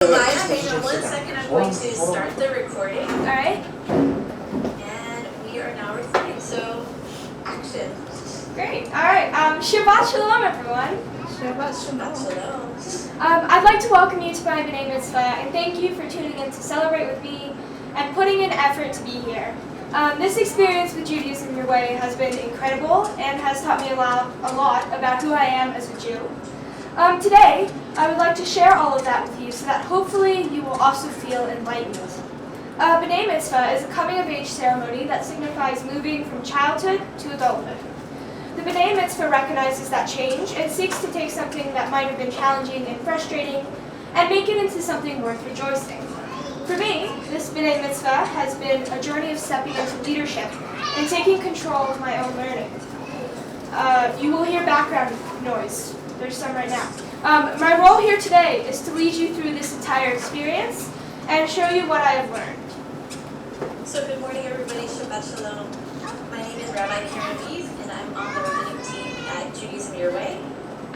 Maya, hang on 1 second. I'm going to start the recording. All right. And we are now recording. So, action. Great. All right. Shabbat Shalom, everyone. Shabbat Shalom. I'd like to welcome you to my B'nai Miztvah and thank you for tuning in to celebrate with me and putting in effort to be here. This experience with Judaism Your Way has been incredible and has taught me a lot about who I am as a Jew. Today, I would like to share all of that with you so that hopefully you will also feel enlightened. B'nai Miztvah is a coming-of-age ceremony that signifies moving from childhood to adulthood. The B'nai Miztvah recognizes that change and seeks to take something that might have been challenging and frustrating and make it into something worth rejoicing. For me, this B'nai Miztvah has been a journey of stepping into leadership and taking control of my own learning. You will hear background noise. There's some right now. My role here today is to lead you through this entire experience and show you what I have learned. So good morning, everybody. Shabbat Shalom. My name is Rabbi Karen Aviv, and I'm on the rabbinic team at Judaism Your Way.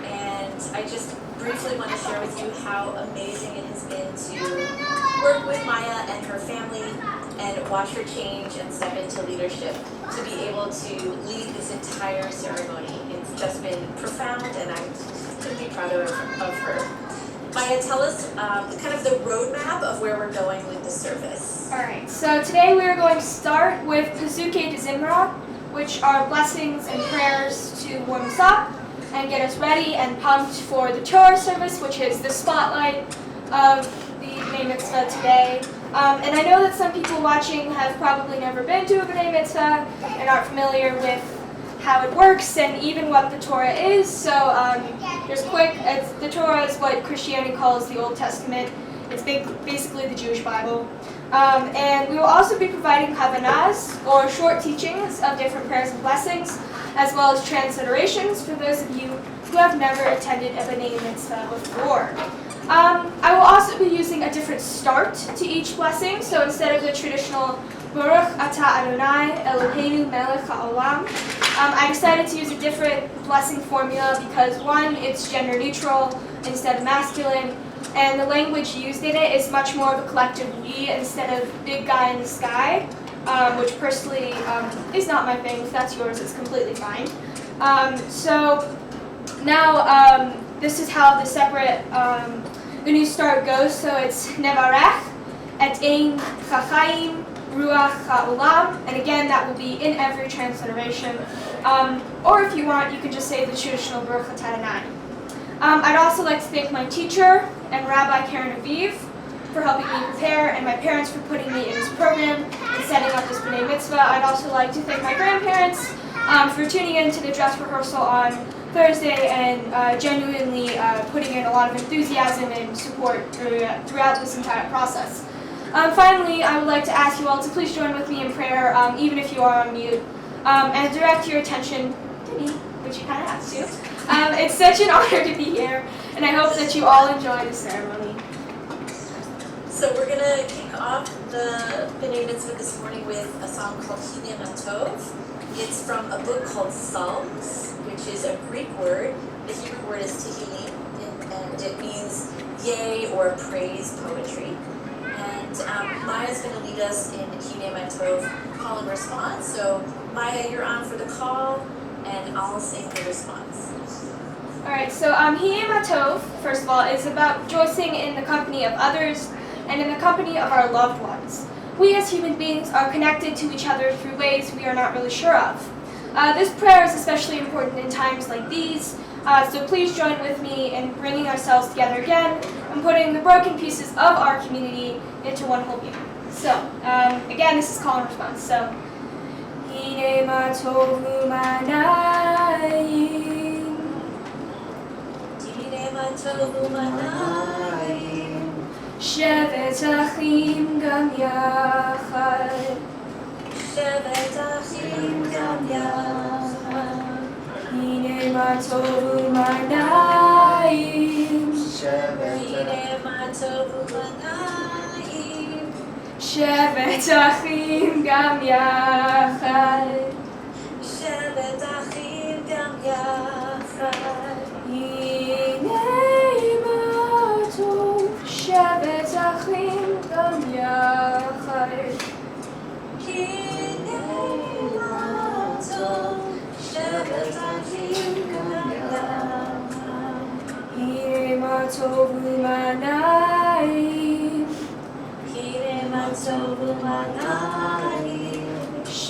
And I just briefly want to share with you how amazing it has been to work with Maya and her family and watch her change and step into leadership, to be able to lead this entire ceremony. It's just been profound, and I couldn't be prouder of her. Maya, tell us kind of the roadmap of where we're going with the service. All right, so today we are going to start with Pazukei de Zimra, which are blessings and prayers to warm us up and get us ready and pumped for the Torah service, which is the spotlight of the B'nai Mitzvah today. And I know that some people watching have probably never been to a B'nai Mitzvah and aren't familiar with how it works and even what the Torah is. So just quick, the Torah is what Christianity calls the Old Testament. It's basically the Jewish Bible. And we will also be providing kavanahs, or short teachings of different prayers and blessings, as well as transliterations for those of you who have never attended a B'nai Mitzvah before. I will also be using a different start to each blessing, so instead of the traditional Baruch Atah Adonai Eloheinu Melech HaOlam, I decided to use a different blessing formula because one, it's gender neutral instead of masculine, and the language used in it is much more of a collective we instead of big guy in the sky, which personally is not my thing. If that's yours, it's completely fine. So now this is how the separate the new start goes. So it's Nevarech et Ein Chachayim Ruach HaOlam, and again that will be in every transliteration. Or if you want, you can just say the traditional Baruch Atah Adonai. I'd also like to thank my teacher and Rabbi Karen Aviv for helping me prepare, and my parents for putting me in this program and setting up this B'nai Mitzvah. I'd also like to thank my grandparents for tuning in to the dress rehearsal on Thursday and genuinely putting in a lot of enthusiasm and support throughout this entire process. Finally, I would like to ask you all to please join with me in prayer, even if you are on mute, and direct your attention to me, which you kind of have to. It's such an honor to be here, and I hope that you all enjoy the ceremony. So we're going to kick off the B'nai Mitzvah this morning with a song called Hine Matov. It's from a book called Psalms, which is a Greek word. The Hebrew word is Tehillim, and it means yay or praise poetry. And Maya's going to lead us in Hine Matov, call and response. So Maya, you're on for the call, and I'll sing the response. All right, so Hine Matov, first of all, is about rejoicing in the company of others and in the company of our loved ones. We as human beings are connected to each other through ways we are not really sure of. This prayer is especially important in times like these, so please join with me in bringing ourselves together again and putting the broken pieces of our community into one whole unit. So, again, this is call and response. So, Hine Matov U'Manayim, Hine Matov U'Manayim, Shevet Achim Gam Yachad, Shevet Achim Gam Yachad, Hine Matov U'Manayim, Hine Matov U'Manayim, Shevet Achim Gam Yachad, Shevet Achim Gam Yachad, Hine Matov Shevet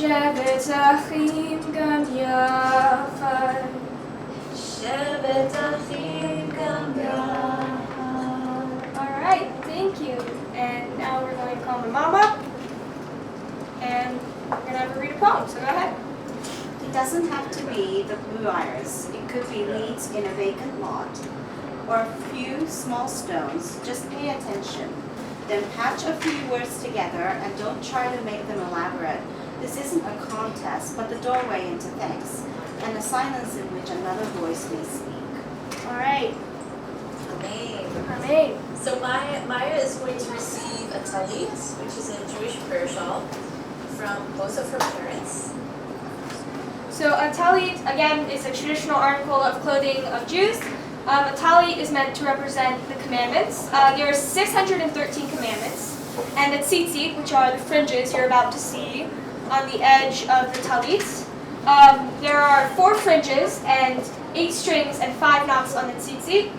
שבת אחים גם יחד. שבת אחים גם יחד. Alright, thank you. And now we're going to call my mama. And we're going to have her read a poem, so go ahead. It doesn't have to be the blue iris. It could be weeds in a vacant lot or a few small stones. Just pay attention. Then patch a few words together and don't try to make them elaborate. This isn't a contest, but the doorway into thanks and a silence in which another voice may speak. Alright. Amen. Amen. So Maya is going to receive a talit, which is a Jewish prayer shawl, from both of her parents. So a talit, again, is a traditional article of clothing of Jews. A talit is meant to represent the commandments. There are 613 commandments. And the tzitzit, which are the fringes you're about to see on the edge of the talit. There are 4 fringes and 8 strings and 5 knots on the tzitzit.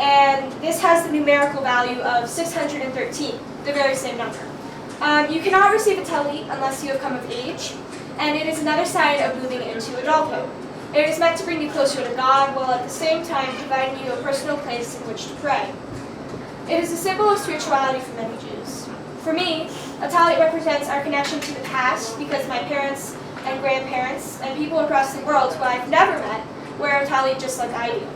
And this has the numerical value of 613, the very same number. You cannot receive a talit unless you have come of age, and it is another sign of moving into adulthood. It is meant to bring you closer to God while at the same time providing you a personal place in which to pray. It is a symbol of spirituality for many Jews. For me, a talit represents our connection to the past because my parents and grandparents and people across the world who I've never met wear a talit just like I do.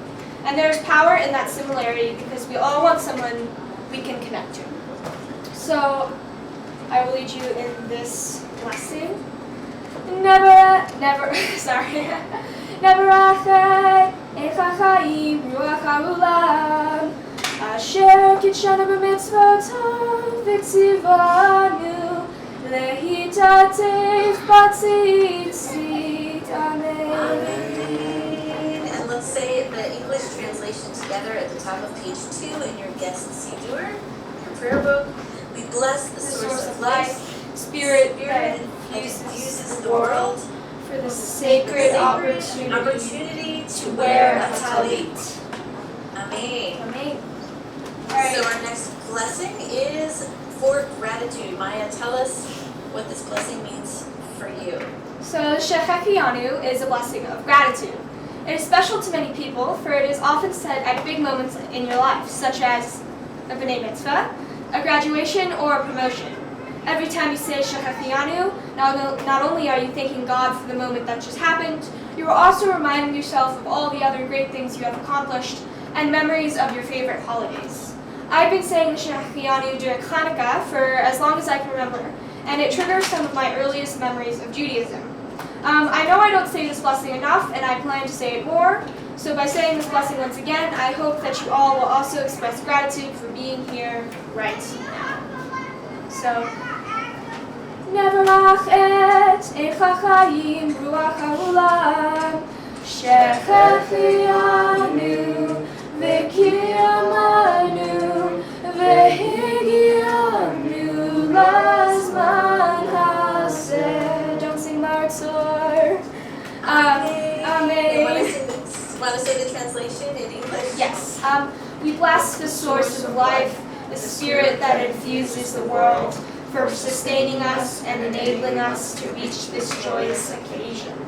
And there's power in that similarity because we all want someone we can connect to. So, I will lead you in this blessing. Sorry. Neverachet echachayim ruach ha'olam asher kitshanu b'mitzvotav v'tzivanu lehitatev b'tzitzit. Amen. And let's say the English translation together at the top of page 2 in your guest Siddur, your prayer book. We bless the source of life, Spirit that that infuses the world, for the sacred opportunity to wear a talit. Amen. Amen. So our next blessing is for gratitude. Maya, tell us what this blessing means for you. So Shechechianu is a blessing of gratitude. It is special to many people, for it is often said at big moments in your life, such as a B'nai Mitzvah, a graduation, or a promotion. Every time you say Shechechianu, not only are you thanking God for the moment that just happened, you are also reminding yourself of all the other great things you have accomplished and memories of your favorite holidays. I've been saying the Shechechianu during Hanukkah for as long as I can remember, and it triggers some of my earliest memories of Judaism. I know I don't say this blessing enough, and I plan to say it more, so by saying this blessing once again, I hope that you all will also express gratitude for being here right now. So, Neverach et echachayim ruach ha'olam shechechianu v'kiyamanu v'higianu lazman haseh. Don't sing Martzor. Amen. Want to say the translation in English? Yes. We bless the source of life, the Spirit that infuses the world, for sustaining us and enabling us to reach this joyous occasion.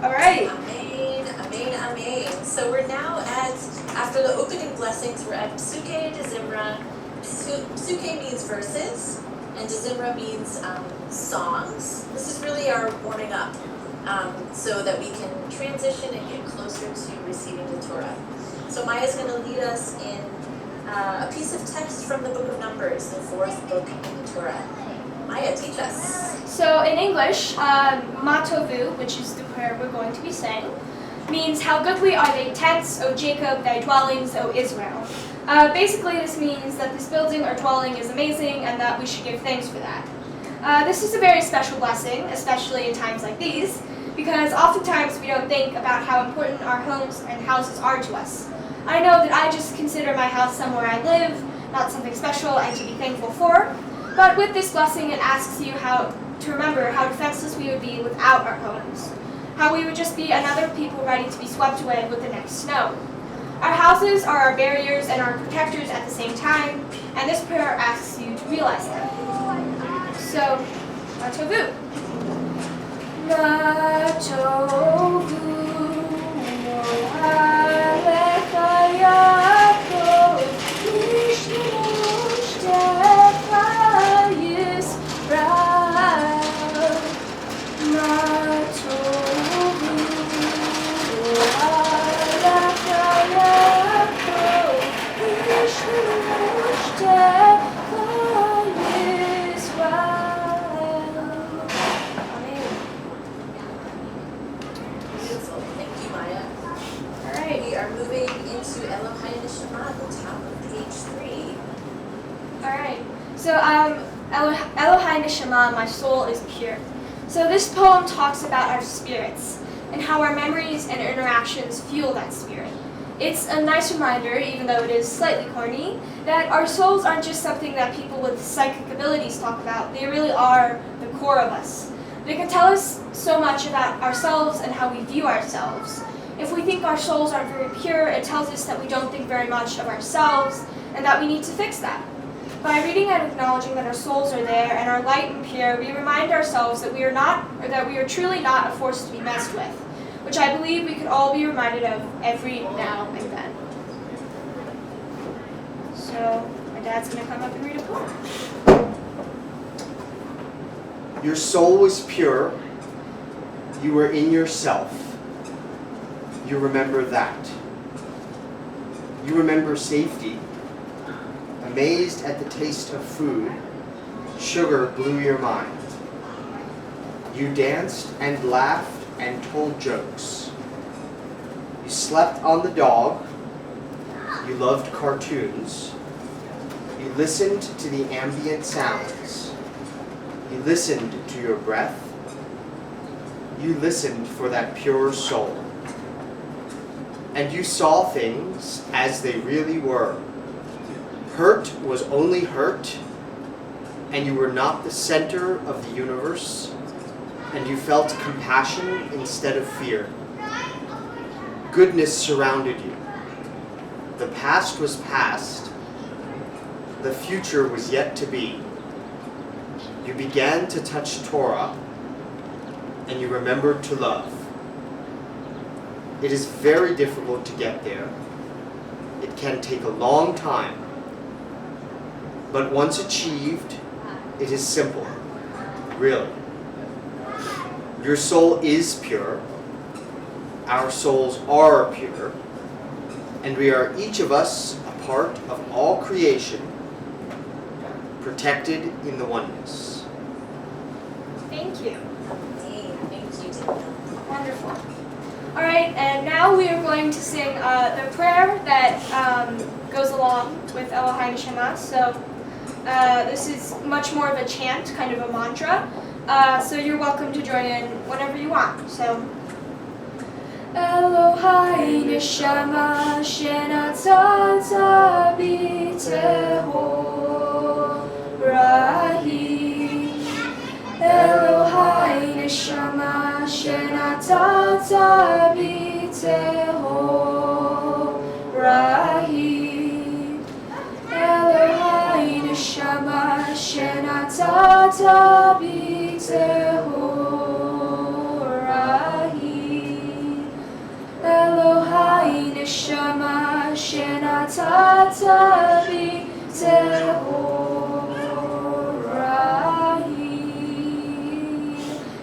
All right. Amen, amen, amen. So we're now after the opening blessings, we're at Psuke de Zimra. Psuke means verses, and de Zimra means songs. This is really our warming up, so that we can transition and get closer to receiving the Torah. So Maya's going to lead us in a piece of text from the book of Numbers, the 4th book in the Torah. Maya, teach us. So in English, Matovu, which is the prayer we're going to be saying, means how goodly are thy tents, O Jacob, thy dwellings, O Israel. Basically, this means that this building or dwelling is amazing and that we should give thanks for that. This is a very special blessing, especially in times like these, because oftentimes we don't think about how important our homes and houses are to us. I know that I just consider my house somewhere I live, not something special and to be thankful for. But with this blessing, it asks you how to remember how defenseless we would be without our homes, how we would just be another people ready to be swept away with the next snow. Our houses are our barriers and our protectors at the same time, and this prayer asks you to realize that. So, Ma Tovu. Ma Tovu, Alecha Yaakov, Ishmushdecha Yisrael. Ma Tovu, Alecha Yaakov, Ishmushdecha We are moving into Elohai Neshama at the top of page 3. Alright, so Elohai Neshama, my soul is pure. So this poem talks about our spirits and how our memories and interactions fuel that spirit. It's a nice reminder, even though it is slightly corny, that our souls aren't just something that people with psychic abilities talk about. They really are the core of us. They can tell us so much about ourselves and how we view ourselves. If we think our souls aren't very pure, it tells us that we don't think very much of ourselves and that we need to fix that. By reading and acknowledging that our souls are there and are light and pure, we remind ourselves that we are truly not a force to be messed with, which I believe we could all be reminded of every now and then. So my dad's going to come up and read a poem. Your soul was pure. You were in yourself. You remember that. You remember safety. Amazed at the taste of food, sugar blew your mind. You danced and laughed and told jokes. You slept on the dog. You loved cartoons. You listened to the ambient sounds. You listened to your breath. You listened for that pure soul. And you saw things as they really were. Hurt was only hurt, and you were not the center of the universe, and you felt compassion instead of fear. Goodness surrounded you. The past was past. The future was yet to be. You began to touch Torah, and you remembered to love. It is very difficult to get there. It can take a long time. But once achieved, it is simple. Really. Your soul is pure. Our souls are pure. And we are each of us a part of all creation, protected in the oneness. Thank you. Thank you, Daniel. Wonderful. All right, and now we are going to sing the prayer that goes along with Elohai Neshama. So this is much more of a chant, kind of a mantra. So you're welcome to join in whenever you want. So Elohai Neshama shenatzata b'tehorahi. Elohai Neshama shenatzata b'tehorahi. Elohai Neshama shenatzata b'tehorahi. Elohai Neshama shenatzata b'tehorahi.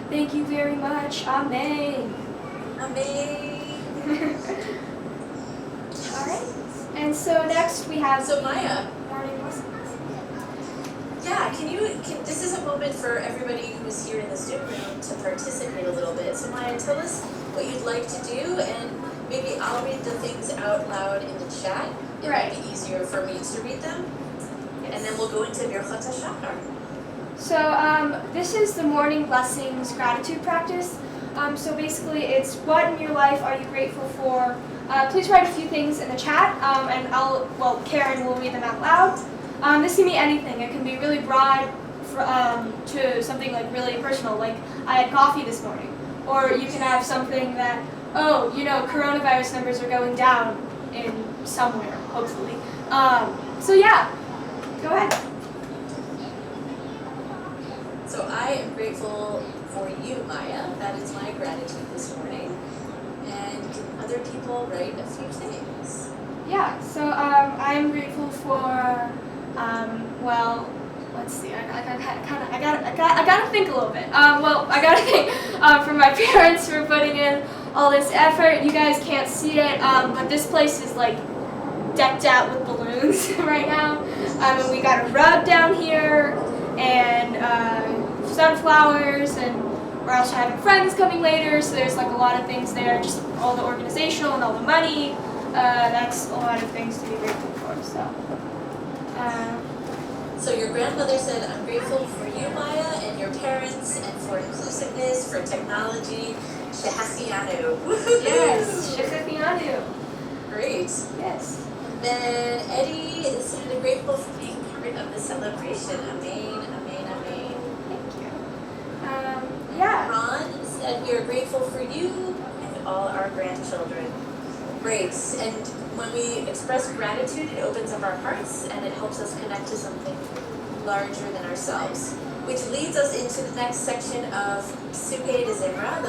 Thank you very much. Amen. Amen. All right. And so next we have So Maya, morning lessons. yeah, this is a moment for everybody who's here in the Zoom room to participate a little bit. So Maya, tell us what you'd like to do, and maybe I'll read the things out loud in the chat. It might be easier for me to read them. And then we'll go into Birchot HaShachar. So this is the morning blessings gratitude practice. So basically it's what in your life are you grateful for? Please write a few things in the chat and Karen will read them out loud. This can be anything. It can be really broad, to something like really personal, like I had coffee this morning. Or you can have something that, oh, you know, coronavirus numbers are going down in somewhere, hopefully. So yeah, go ahead. So I am grateful for you, Maya. That is my gratitude this morning. And can other people write a few things? Yeah, so I am grateful for, well, let's see, I gotta think a little bit. I gotta thank for my parents for putting in all this effort. You guys can't see it, but this place is like decked out with balloons right now. And we got a rug down here, and sunflowers, and we're also having friends coming later, so there's like a lot of things there, just all the organizational and all the money. That's a lot of things to be grateful for, so. So your grandmother said, I'm grateful for you, Maya, and your parents, and for inclusiveness, for technology. Shehafianu. Woohoo! Yes, Shehafianu. Great. Yes. And then Eddie said, grateful for being part of the celebration. Amen, amen, amen. Thank you. Yeah. Ron said, we are grateful for you and all our grandchildren. Great. And when we express gratitude, it opens up our hearts and it helps us connect to something larger than ourselves. Which leads us into the next section of Suke de Zimra,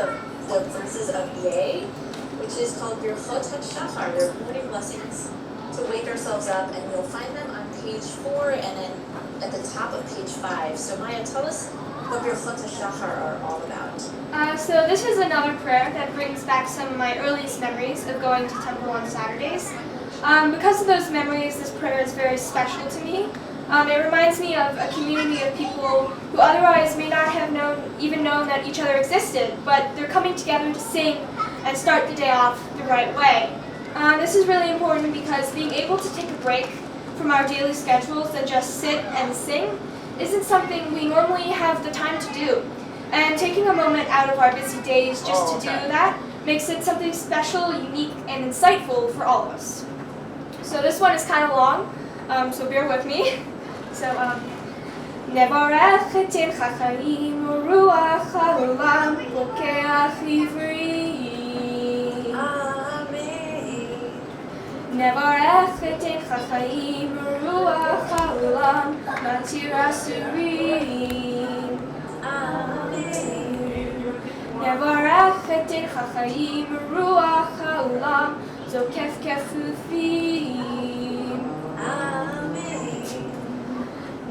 the verses of Yeh, which is called Birchot HaShachar, their morning blessings to wake ourselves up, and you'll find them on page 4 and then at the top of page 5. So Maya, tell us what Birchot HaShachar are all about. So this is another prayer that brings back some of my earliest memories of going to temple on Saturdays. Because of those memories, this prayer is very special to me. It reminds me of a community of people who otherwise may not have even known that each other existed, but they're coming together to sing and start the day off the right way. This is really important because being able to take a break from our daily schedules and just sit and sing isn't something we normally have the time to do. And taking a moment out of our busy days just to do that makes it something special, unique, and insightful for all of us. So this one is kind of long, so bear with me. So, Nevarech et Incha Chaim Ruach Haolam Lokeach Ivri. Amen. Nevarech et Incha Chaim Ruach Haolam Matir Asurim. Amen. Nevarech et Incha Chaim Ruach Haolam Zokef Kefufim. Amen.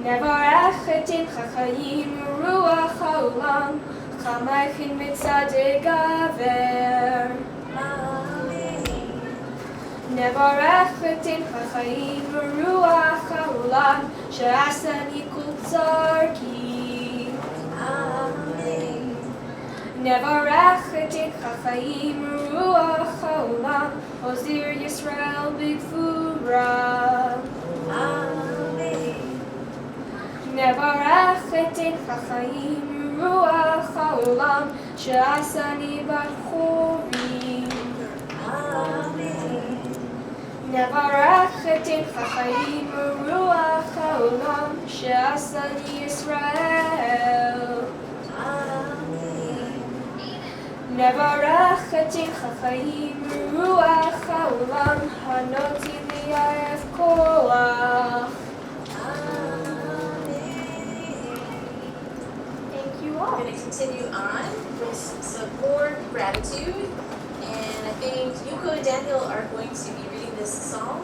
Nevarech et Incha Chaim Ruach Haolam Chamaichin Mitzadei Gaver. Amen. Nevarech et Incha Chaim Ruach Haolam She'asani Kol Tzarki. Amen. Nevarech et Incha Chaim Ruach Haolam Ozir Yisrael B'Gvura. Amen. Nevarech et Incha Chaim Ruach Haolam She'asani B'Chorim. Amen. Nevarech et Incha Chaim Ruach Haolam She'asani Yisrael. Amen. Nevarech et Incha Chaim Ruach Haolam Hanoti Li'aref Kolach. Thank you all. We're going to continue on with some more gratitude, and I think Yuko and Daniel are going to be reading this psalm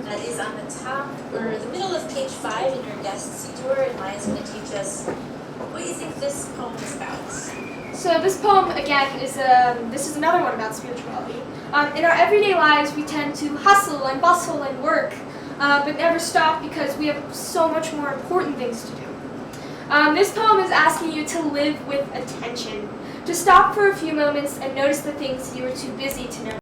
that is on the top or the middle of page 5 in your guest Siddur, and Maya's going to teach us what you think this poem is about. So this poem again is this is another one about spirituality. In our everyday lives, we tend to hustle and bustle and work, but never stop because we have so much more important things to do. This poem is asking you to live with attention, to stop for a few moments and notice the things you are too busy to notice.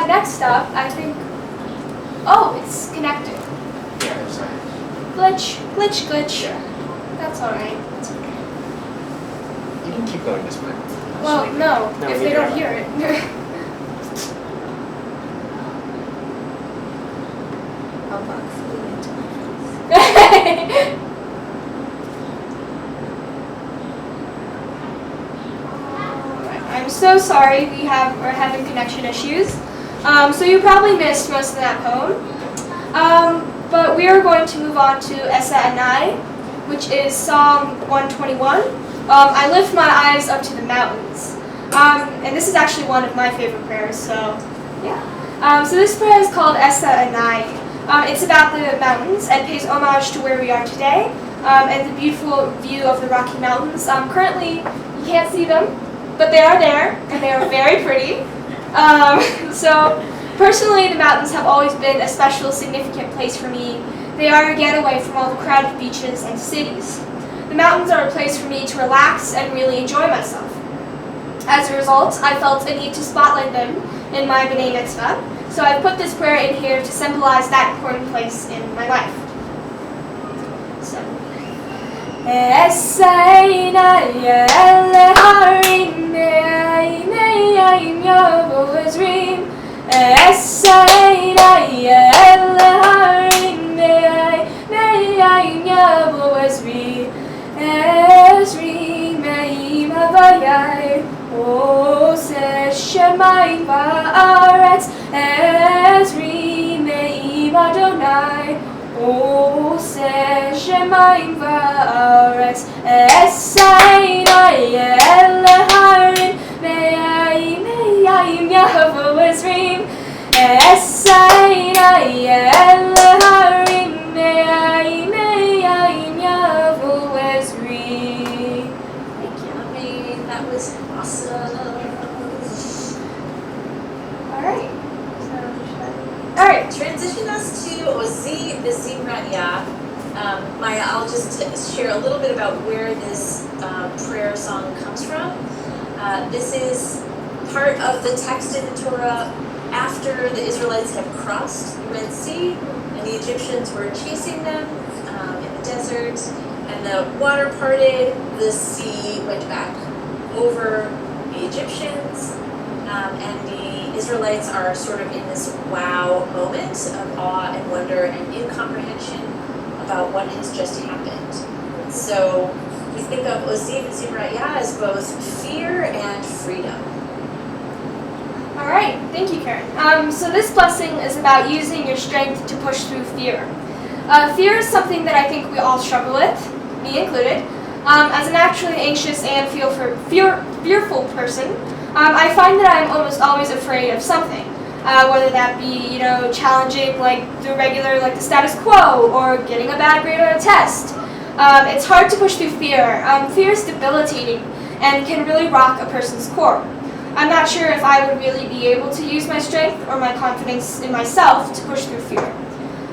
Next up, I think. Oh, it's connected. Yeah, sorry. Glitch. Yeah. That's alright. It's okay. You can keep going this way. Well, no, No, if we they need don't to hear it. A bug flew into my face. I'm so sorry we're having connection issues. So you probably missed most of that poem. But we are going to move on to Essa Anai, which is Psalm 121. I lift my eyes up to the mountains. And this is actually one of my favorite prayers, so yeah. So this prayer is called Essa Anai. It's about the mountains and pays homage to where we are today and the beautiful view of the Rocky Mountains. Currently, you can't see them, but they are there, and they are very pretty. So, personally, the mountains have always been a special, significant place for me. They are a getaway from all the crowded beaches and cities. The mountains are a place for me to relax and really enjoy myself. As a result, I felt a need to spotlight them in my B'nai Miztvah, so I put this prayer in here to symbolize that important place in my life. So, Shemayim va'aretz, Ezri me'im Adonai. Oseh shemayim va'aretz, Esainai el harim, me'ayim yavo ezrim. Esainai el harim, me'ayim yavo ezrim. Thank you. I mean, that was awesome. Alright. Transition us to Ozi V'Zimrat Yah. Maya, I'll just share a little bit about where this prayer song comes from. This is part of the text in the Torah after the Israelites have crossed the Red Sea and the Egyptians were chasing them in the desert, and the water parted, the sea went back over the Egyptians, and the Israelites are sort of in this wow moment of awe and wonder and incomprehension about what has just happened. So we think of Ozi V'Zimrat Yah as both fear and freedom. Alright, thank you, Karen. So this blessing is about using your strength to push through fear. Fear is something that I think we all struggle with, me included. As a naturally anxious and fearful person, I find that I'm almost always afraid of something, whether that be, challenging like the status quo or getting a bad grade on a test. It's hard to push through fear. Fear is debilitating and can really rock a person's core. I'm not sure if I would really be able to use my strength or my confidence in myself to push through fear.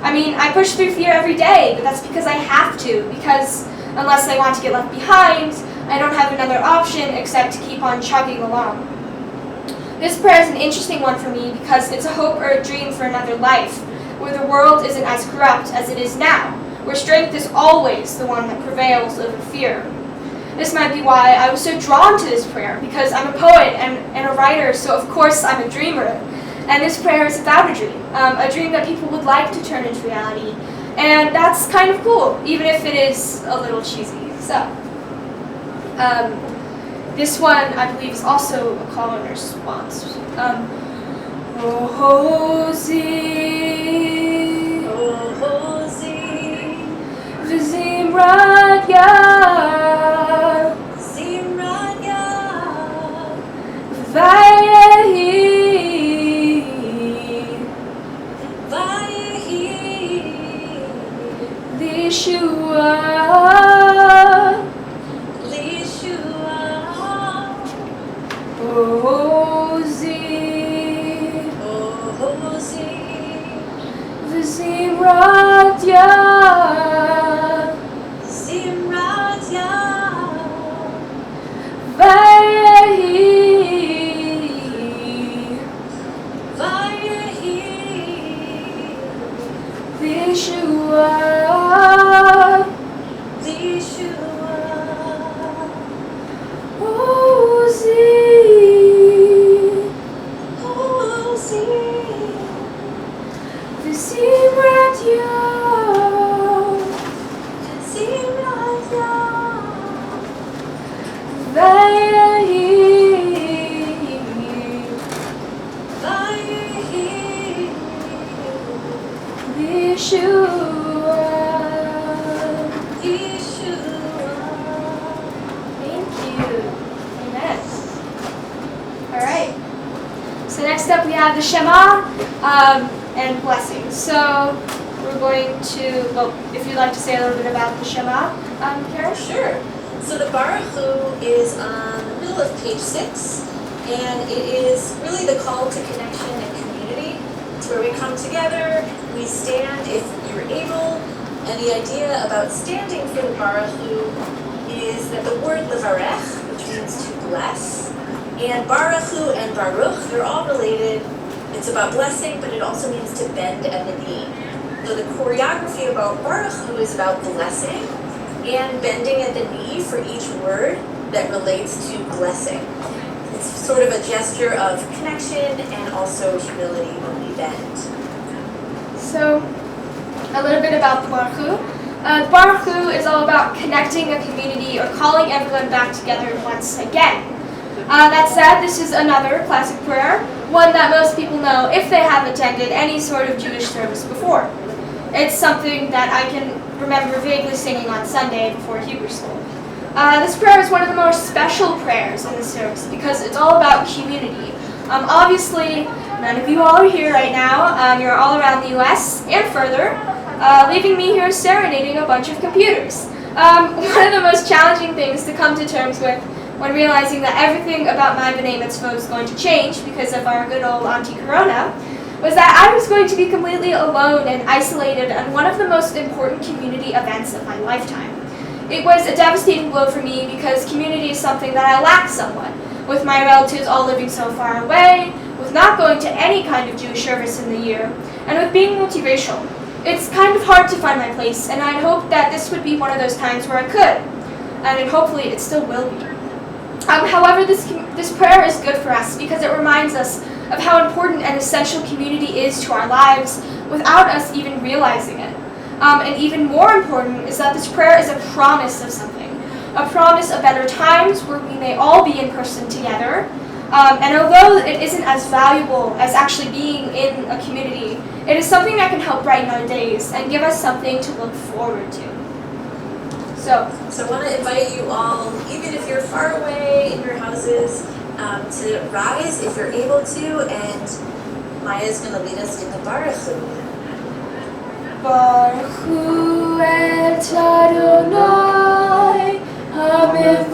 I mean, I push through fear every day, but that's because I have to, because unless I want to get left behind, I don't have another option except to keep on chugging along. This prayer is an interesting one for me because it's a hope or a dream for another life, where the world isn't as corrupt as it is now, where strength is always the one that prevails over fear. This might be why I was so drawn to this prayer, because I'm a poet and a writer, so of course I'm a dreamer. And this prayer is about a dream that people would like to turn into reality. And that's kind of cool, even if it is a little cheesy. So, this one, I believe, is also a call and response. Ozi V'Zimrat Yah, Vayehi Lishua, Ozi V'Zimrat Yah, Yeshua. Yeshua. Thank you. Amen. All right. So next up we have the Shema and blessings. So we're going to, well, if you'd like to say a little bit about the Shema, Karen? Sure. So the Baruch Hu is on the middle of page 6, and it is really the call to connection and community. It's where we come together, we stand if you're able, and the idea about standing for the Baruch Hu is that the word levarech, which means to bless, and Baruch Hu and Baruch, they're all related. It's about blessing, but it also means to bend at the knee. So the choreography about Baruch Hu is about blessing and bending at the knee for each word that relates to blessing. It's sort of a gesture of connection and also humility when we bend. So, a little bit about the Baruch Hu. The Baruch Hu is all about connecting a community or calling everyone back together once again. That said, this is another classic prayer, one that most people know if they have attended any sort of Jewish service before. It's something that I can remember vaguely singing on Sunday before Hebrew school. This prayer is one of the most special prayers in the service because it's all about community. Obviously, none of you all are here right now. You're all around the U.S. and further, leaving me here serenading a bunch of computers. One of the most challenging things to come to terms with when realizing that everything about my B'nai Mitzvah was going to change because of our good old Auntie Corona was that I was going to be completely alone and isolated on one of the most important community events of my lifetime. It was a devastating blow for me because community is something that I lack somewhat, with my relatives all living so far away, with not going to any kind of Jewish service in the year, and with being multiracial. It's kind of hard to find my place, and I'd hoped that this would be one of those times where I could, and hopefully it still will be. However, this prayer is good for us because it reminds us of how important and essential community is to our lives without us even realizing it. And even more important is that this prayer is a promise of something, a promise of better times where we may all be in person together. And although it isn't as valuable as actually being in a community, it is something that can help brighten our days and give us something to look forward to. So I want to invite you all, even if you're far away in your houses, to rise if you're able to, and Maya's going to lead us in the Baruch Hu. Baruch Hu et Adonai HaMevorach,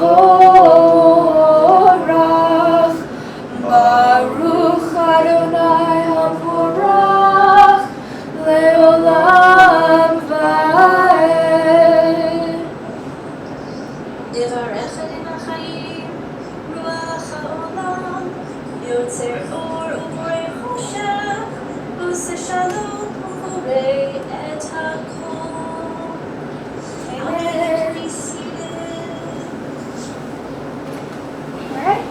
Baruch Adonai HaMorach Leolam Vaed. Yevarech Adonai Chaim, Ruach HaOlam, Yotzer Or Uborei Choshev, Oseh Shalom Uborei et HaKol. Amen. Be seated. All right.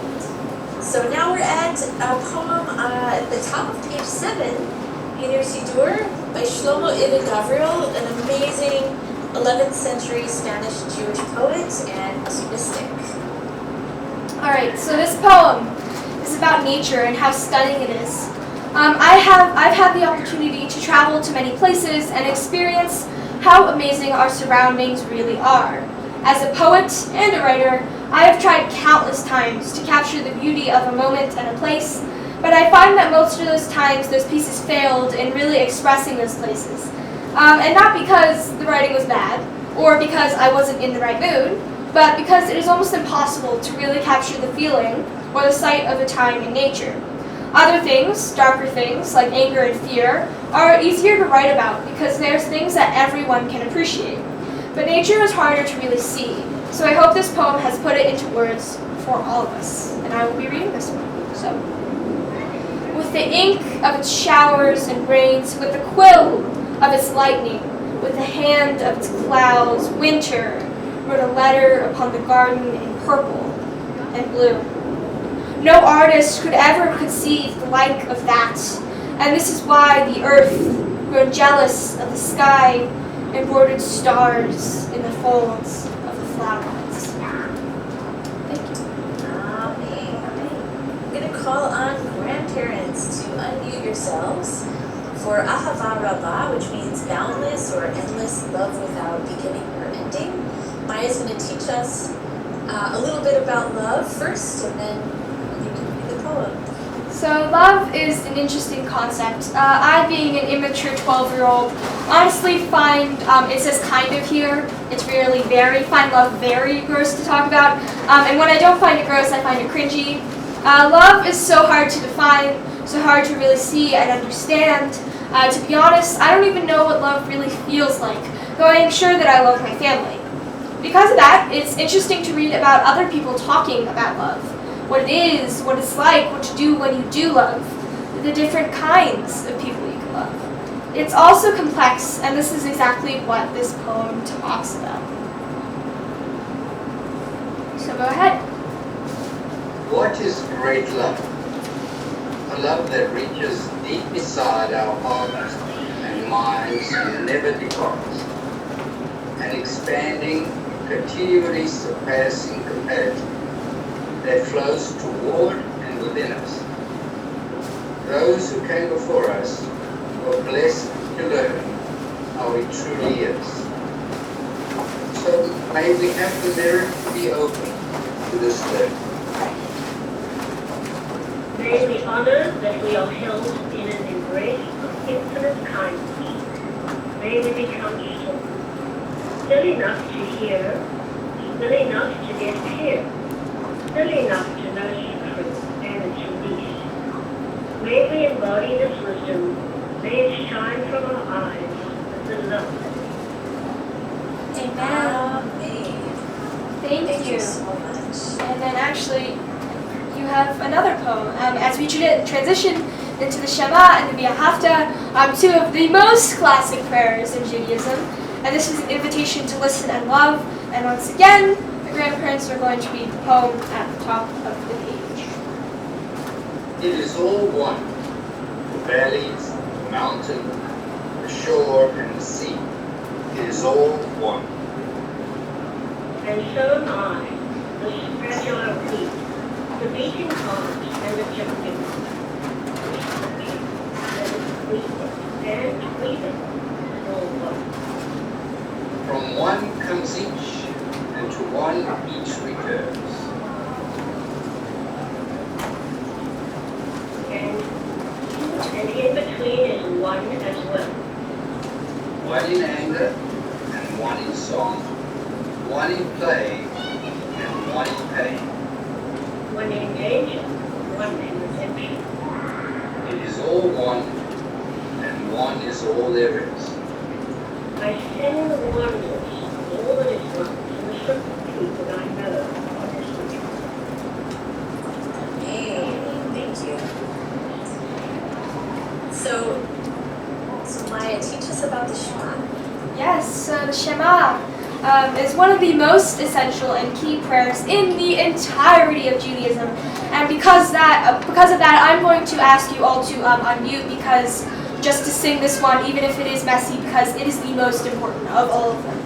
So now we're at a poem at the top of page 7, Eder Sidur, by Shlomo Ibn Gavriel, an amazing 11th century Spanish Jewish poet and mystic. All right. So this poem is about nature and how stunning it is. I've had the opportunity to travel to many places and experience how amazing our surroundings really are. As a poet and a writer, I have tried countless times to capture the beauty of a moment and a place, but I find that most of those times those pieces failed in really expressing those places. And not because the writing was bad, or because I wasn't in the right mood, but because it is almost impossible to really capture the feeling or the sight of a time in nature. Other things, darker things, like anger and fear, are easier to write about because there's things that everyone can appreciate. But nature is harder to really see, so I hope this poem has put it into words for all of us. And I will be reading this one. So, with the ink of its showers and rains, with the quill of its lightning, with the hand of its clouds, winter wrote a letter upon the garden in purple and blue. No artist could ever conceive the like of that, and this is why the earth, grown jealous of the sky, embroidered stars in the folds of the flowers. Thank you. Amen. I'm going to call on grandparents to unmute yourselves. So for Ahava Rabbah, which means boundless or endless love without beginning or ending. Maya's going to teach us a little bit about love first, and then you can read the poem. So love is an interesting concept. I, being an immature 12-year-old, honestly find, it says kind of here, it's really very, find love very gross to talk about. And when I don't find it gross, I find it cringy. Love is so hard to define, so hard to really see and understand. To be honest, I don't even know what love really feels like, though I am sure that I love my family. Because of that, it's interesting to read about other people talking about love. What it is, what it's like, what to do when you do love, the different kinds of people you can love. It's also complex, and this is exactly what this poem talks about. So go ahead. What is great love? A love that reaches deep inside our hearts and minds and never departs. An expanding, continually surpassing compassion that flows toward and within us. Those who came before us were blessed to learn how it truly is. So may we have the merit to be open to this learning. May we honor that we are held in an embrace of infinite kindness. May we become still enough to hear, still enough to get clear, still enough to know secret and its release. May we embody this wisdom, may it shine from our eyes with the love. Amen. Thank you. So much. And then actually, you have another poem. As we transition into the Shema and the V'ahavta, two of the most classic prayers in Judaism. And this is an invitation to listen and love. And once again, the grandparents are going to read the poem at the top of the page. It is all one. The valleys, the mountain, the shore, and the sea. It is all one. And so am I, the fragile beat, the beating heart and the jumping heart, the structure that is breathing and breathing, all one. From one comes each, and to one each returns. And in between is one as well. One in anger, and one in song, one in play, and one in pain. One in danger, one in redemption. It is all one, and one is all there is. I sing the wonders of all that is one to the simple truth that I know of this country. Hey, thank you. So Maya, teach us about the Shema. Yes, the Shema is one of the most essential and key prayers in the entirety of Judaism. And because of that, I'm going to ask you all to unmute because just to sing this one, even if it is messy, because it is the most important of all of them.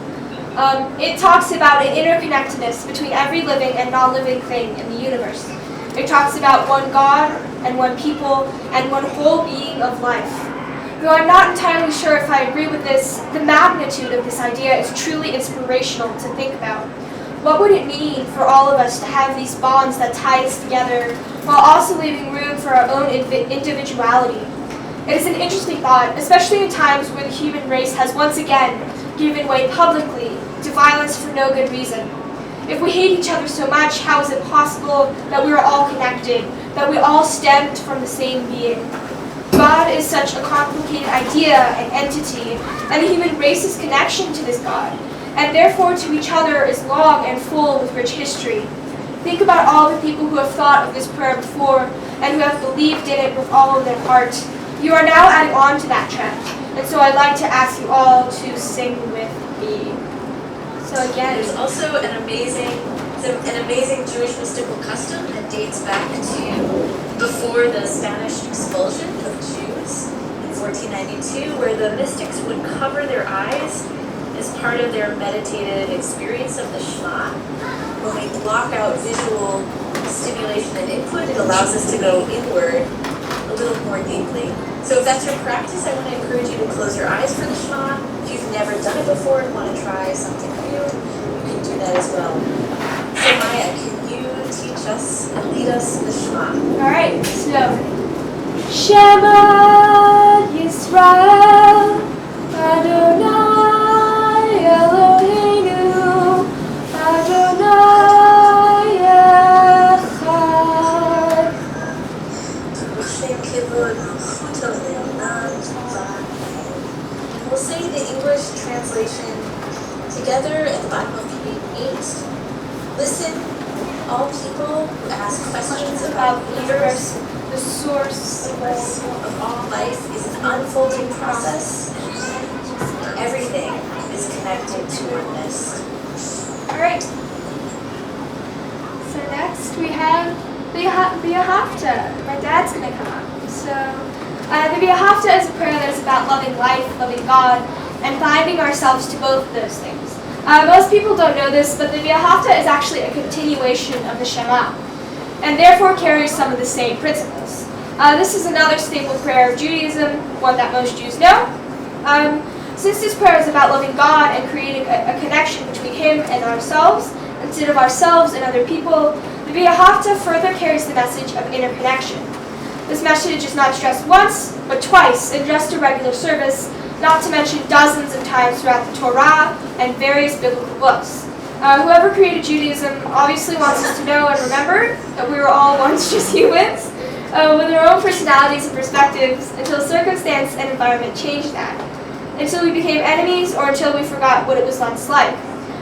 It talks about an interconnectedness between every living and non-living thing in the universe. It talks about one God and one people and one whole being of life. Though I'm not entirely sure if I agree with this, the magnitude of this idea is truly inspirational to think about. What would it mean for all of us to have these bonds that tie us together while also leaving room for our own individuality? It is an interesting thought, especially in times where the human race has once again given way publicly to violence for no good reason. If we hate each other so much, how is it possible that we are all connected, that we all stemmed from the same being? God is such a complicated idea and entity, and the human race's connection to this God, and therefore to each other, is long and full with rich history. Think about all the people who have thought of this prayer before, and who have believed in it with all of their heart. You are now adding on to that trend, and so I'd like to ask you all to sing with me. So again, There's also an amazing Jewish mystical custom that dates back to before the Spanish expulsion of Jews in 1492, where the mystics would cover their eyes as part of their meditative experience of the Shema. When we block out visual stimulation and input, it allows us to go inward a little more deeply. So if that's your practice, I want to encourage you to close your eyes for the Shema. If you've never done it before and want to try something new, you can do that as well. So Maya, can you teach us and lead us in the Shema? All right, so Shema Yisrael Adonai Eloheinu Adonai Echad. We'll say the English translation together at the bottom of page 8. Listen, all people who ask questions about the universe. The source of all life is an unfolding process. Everything is connected to our mist. All right. So next we have the Ahavta. My dad's gonna come up. So the Ahavta is a prayer that is about loving life, loving God, and binding ourselves to both of those things. Most people don't know this, but the Ahavta is actually a continuation of the Shema, and therefore carries some of the same principles. This is another staple prayer of Judaism, one that most Jews know. Since this prayer is about loving God and creating a connection between Him and ourselves, instead of ourselves and other people, the Ahavta further carries the message of interconnection. This message is not stressed once, but twice in just a regular service, not to mention dozens of times throughout the Torah and various biblical books. Whoever created Judaism obviously wants us to know and remember that we were all once just humans, with our own personalities and perspectives, until circumstance and environment changed that. Until we became enemies, or until we forgot what it was once like.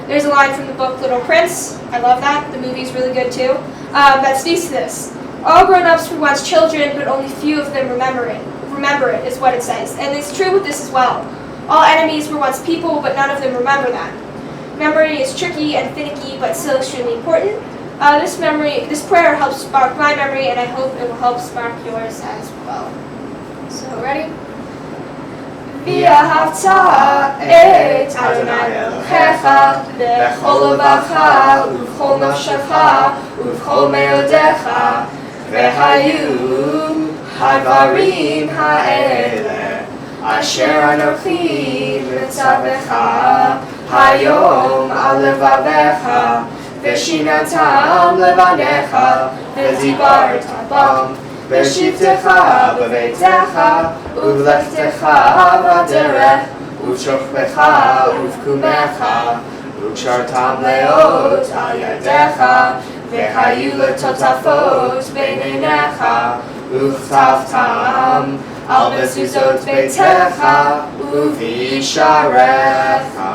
There's a line from the book Little Prince, I love that, the movie's really good too, that speaks to this. All grown-ups were once children, but only few of them remember it, is what it says. And it's true with this as well. All enemies were once people, but none of them remember that. Memory is tricky and finicky, but still extremely important. This prayer helps spark my memory, and I hope it will help spark yours as well. So, ready? V'ahavta et Adonai Elohecha b'chol levacha u'b'chol nafshecha u'b'chol me'odecha v'hayu hadvarim ha'eleh asher anochi mitzavecha hayom al levavecha v'shinatam levanecha v'dibarta bam v'shivtecha b'veitecha uv'lechtecha b'derech uv'shokbecha uv'kumecha uv'kshartam leot al yadecha v'hayu letotafot b'neinecha uv'chtavtam al mezuzot beitecha uv'isharecha.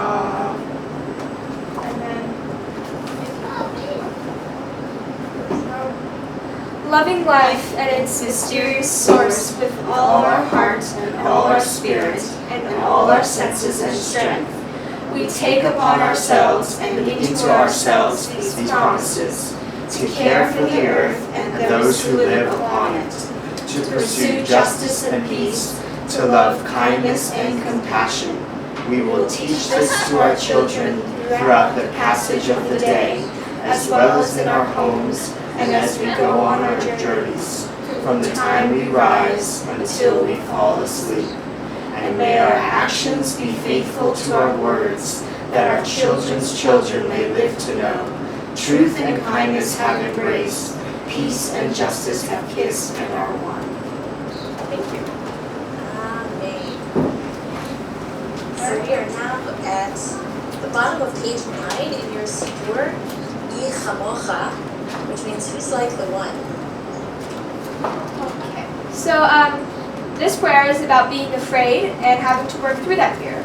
Loving life and its mysterious source with all our heart and all our spirit and all our senses and strength, we take upon ourselves and into ourselves these promises, to care for the earth and those who live upon it, to pursue justice and peace, to love kindness and compassion. We will teach this to our children throughout the passage of the day, as well as in our homes, and as we go on our journeys, from the time we rise until we fall asleep. And may our actions be faithful to our words, that our children's children may live to know. Truth and kindness have embraced, peace and justice have kissed and are one. Thank you. Amen. So we are now at the bottom of page 9 in your Siddur, Yi Chamocha, which means who's like the one. Okay. So this prayer is about being afraid and having to work through that fear.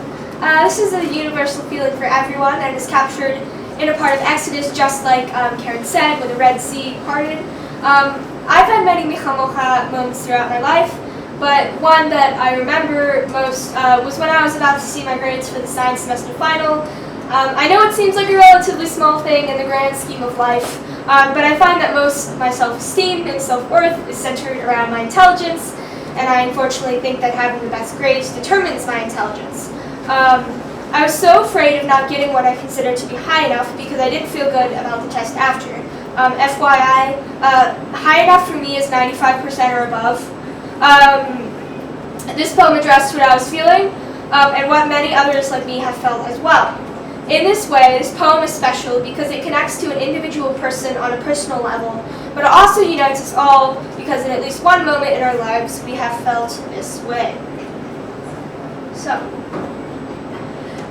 This is a universal feeling for everyone and is captured in a part of Exodus, just like Karen said, when the Red Sea parted. I've had many Michamocha moments throughout my life, but one that I remember most was when I was about to see my grades for the science semester final. I know it seems like a relatively small thing in the grand scheme of life, but I find that most of my self-esteem and self-worth is centered around my intelligence, and I unfortunately think that having the best grades determines my intelligence. I was so afraid of not getting what I considered to be high enough because I didn't feel good about the test after. FYI, high enough for me is 95% or above. This poem addressed what I was feeling and what many others like me have felt as well. In this way, this poem is special because it connects to an individual person on a personal level, but it also unites us all because in at least one moment in our lives we have felt this way. So,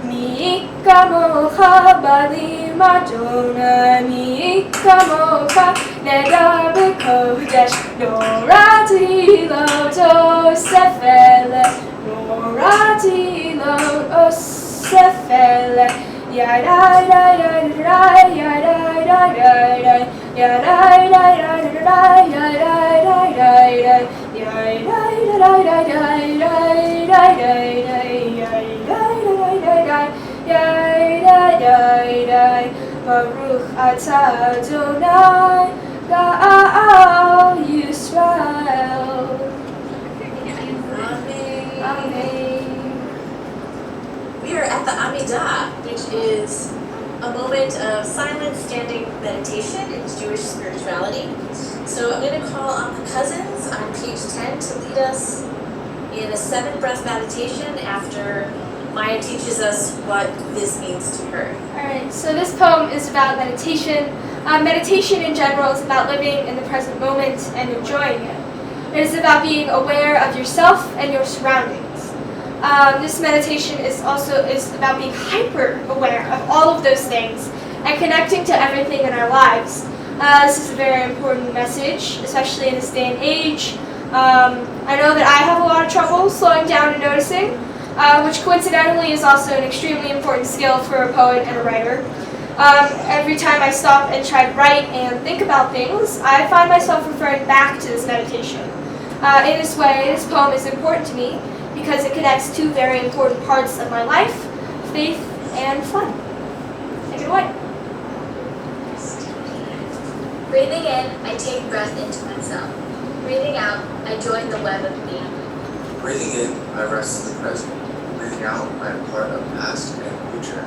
Mi'ika mocha bali madonna, mi'ika mocha nedar b'kodesh, norati lo tosefele, norati lo osefele, yadai dai dai dai yadai dai dai dai, yadai dai dai dai yadai dai dai dai, yadai dai dai dai dai dai dai. Baruch atah Adonai Ga'al Yisrael. Amen. We are at the Amidah, which is a moment of silent standing meditation in Jewish spirituality. So I'm going to call on the cousins on page 10 to lead us in a 7-breath meditation after Maya teaches us what this means to her. Alright, so this poem is about meditation. Meditation in general is about living in the present moment and enjoying it. It is about being aware of yourself and your surroundings. This meditation is about being hyper aware of all of those things and connecting to everything in our lives. This is a very important message, especially in this day and age. I know that I have a lot of trouble slowing down and noticing, which coincidentally is also an extremely important skill for a poet and a writer. Every time I stop and try to write and think about things, I find myself referring back to this meditation. In this way, this poem is important to me because it connects two very important parts of my life, faith and fun. Take it away. Breathing in, I take breath into myself. Breathing out, I join the web of being. Breathing in, I rest in the present. Breathing out, I am part of past and future.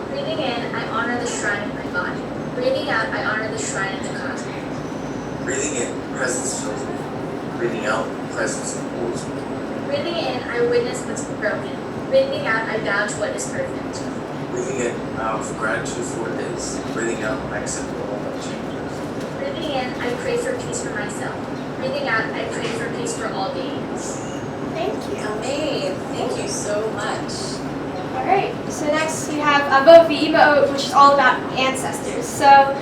Breathing in, I honor the shrine of my body. Breathing out, I honor the shrine of the cosmos. Breathing in, presence fills me. Breathing out, presence holds me. Breathing in, I witness what's broken. Breathing out, I bow to what is perfect. Breathing in, I offer gratitude for what is. Breathing out, I accept all that changes. Breathing in, I pray for peace for myself. Breathing out, I pray for peace for all beings. Thank you. Amen. Thank you so much. Alright, so next we have Avot V'Imaot, which is all about ancestors. So,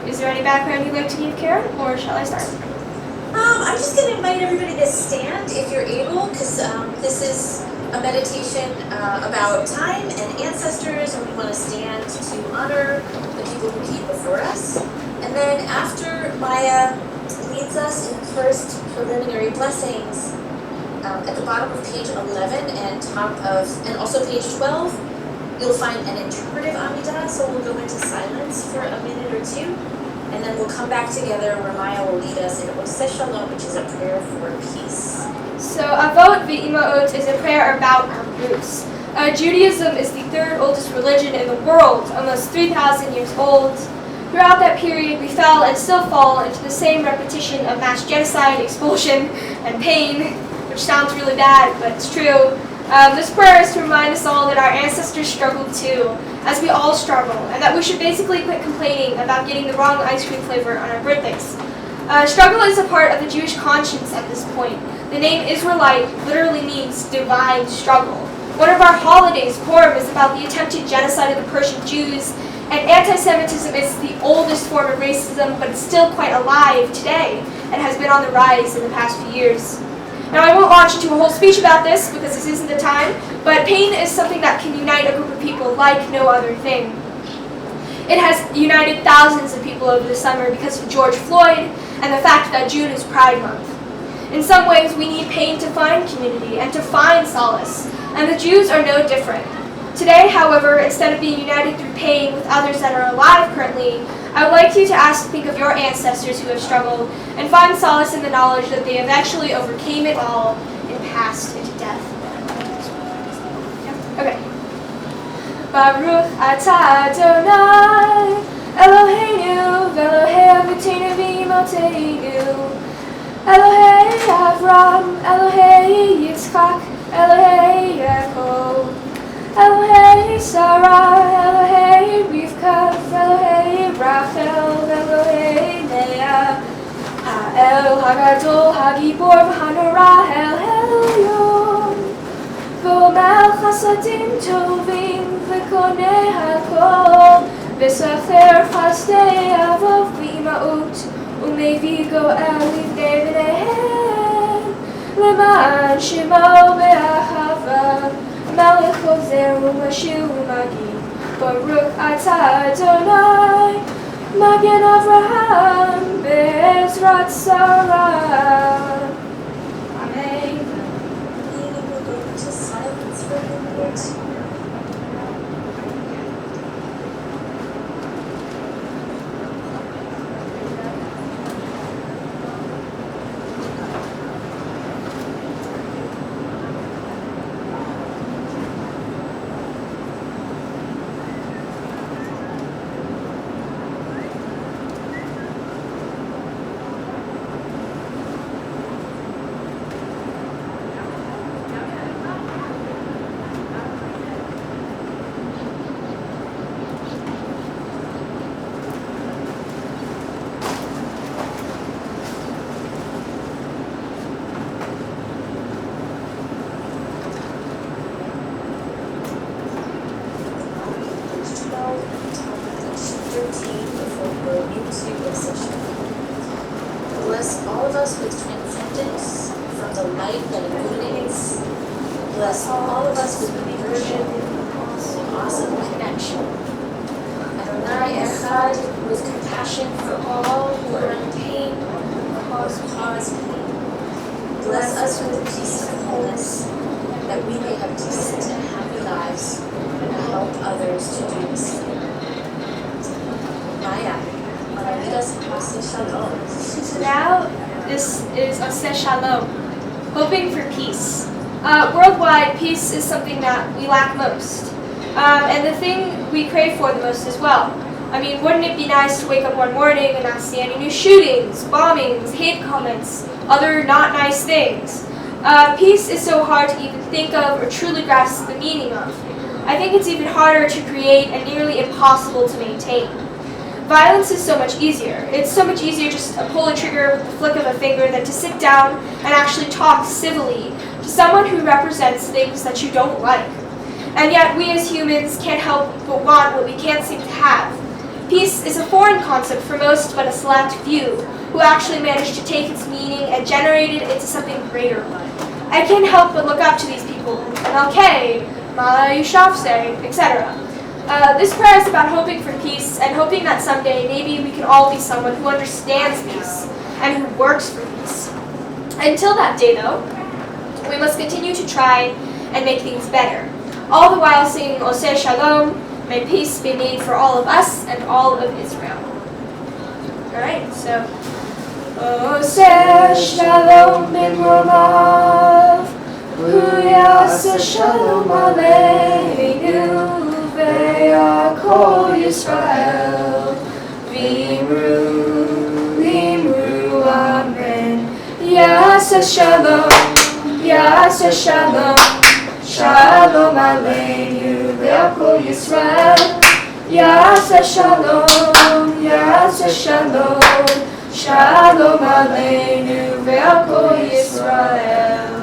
is there any background you'd like to give, Karen, or shall I start? I'm just going to invite everybody to stand if you're able, because this is a meditation about time and ancestors, and we want to stand to honor the people who came before us. And then after Maya leads us in the first preliminary blessings, at the bottom of page 11 and also page 12, you'll find an interpretive Amidah, so we'll go into silence for a minute or two, and then we'll come back together where Maya will lead us in Oseh Shalom, which is a prayer for peace. So Avot V'Imaot is a prayer about our roots. Judaism is the third oldest religion in the world, almost 3,000 years old. Throughout that period, we fell and still fall into the same repetition of mass genocide, expulsion, and pain, which sounds really bad, but it's true. This prayer is to remind us all that our ancestors struggled too, as we all struggle, and that we should basically quit complaining about getting the wrong ice cream flavor on our birthdays. Struggle is a part of the Jewish conscience at this point. The name Israelite literally means divine struggle. One of our holidays, Purim, is about the attempted genocide of the Persian Jews, and anti-Semitism is the oldest form of racism, but it's still quite alive today and has been on the rise in the past few years. Now, I won't launch into a whole speech about this because this isn't the time, but pain is something that can unite a group of people like no other thing. It has united thousands of people over the summer because of George Floyd and the fact that June is Pride Month. In some ways, we need pain to find community and to find solace, and the Jews are no different. Today, however, instead of being united through pain with others that are alive currently, I would like you to think of your ancestors who have struggled and find solace in the knowledge that they eventually overcame it all and passed into death. Okay. Baruch atah Adonai Eloheinu v'Elohei Avotenu v'Imotenu Elohei Avram, Elohei Yitzchak, Elohei Yaakov, Elohei Sarah, Elohei Rivka, Elohei Rachel, Elohei Leah, Ha'el Hagadol, Hagibor, V'Hanora, El Elyon, V'Omer Chasadim Tovim, V'Koneh HaKol, V'Sefer Chasdei Avov V'Imaut, U'Mevi Goel Livnei B'neihem, L'ma'an Shemo Be'achava, Melech Hozer U'Mashil U'Magi, Baruch Atah Adonai, Magen Avraham Be'ezrat Sarah. Amen. And we'll go into silence for a minute. Bless all of us with transcendence from the light that illuminates. Bless all of us with immersion and awesome connection. Adonai Echad, with compassion for all who are in pain, cause pain. Bless us with peace and wholeness, that we may have decent and happy lives and help others to do the same. Maya, lead us in Aseh Shalom. So now, this is Aseh Shalom, hoping for peace. Worldwide, peace is something that we lack most, and the thing we crave for the most as well. I mean, wouldn't it be nice to wake up one morning and not see any new shootings, bombings, hate comments, other not nice things? Peace is so hard to even think of or truly grasp the meaning of. I think it's even harder to create and nearly impossible to maintain. Violence is so much easier. It's so much easier just to pull a trigger with the flick of a finger than to sit down and actually talk civilly to someone who represents things that you don't like. And yet we as humans can't help but want what we can't seem to have. Peace is a foreign concept for most but a select few who actually manage to take its meaning and generate it into something greater. I can't help but look up to these people, MLK, Mala Yousafzai, etc. This prayer is about hoping for peace and hoping that someday maybe we can all be someone who understands peace and who works for peace. Until that day, though, we must continue to try and make things better, all the while singing Aseh Shalom, may peace be made for all of us and all of Israel. Alright, so Aseh Shalom bin Romav, Aseh Shalom Aleinu, Ve'akol Yisrael, V'imru, Amen. Aseh Shalom, Aseh Shalom, Shalom Aleinu, Ve'akol Yisrael, Aseh Shalom, Aseh Shalom, Shalom Aleinu, Ve'akol Yisrael.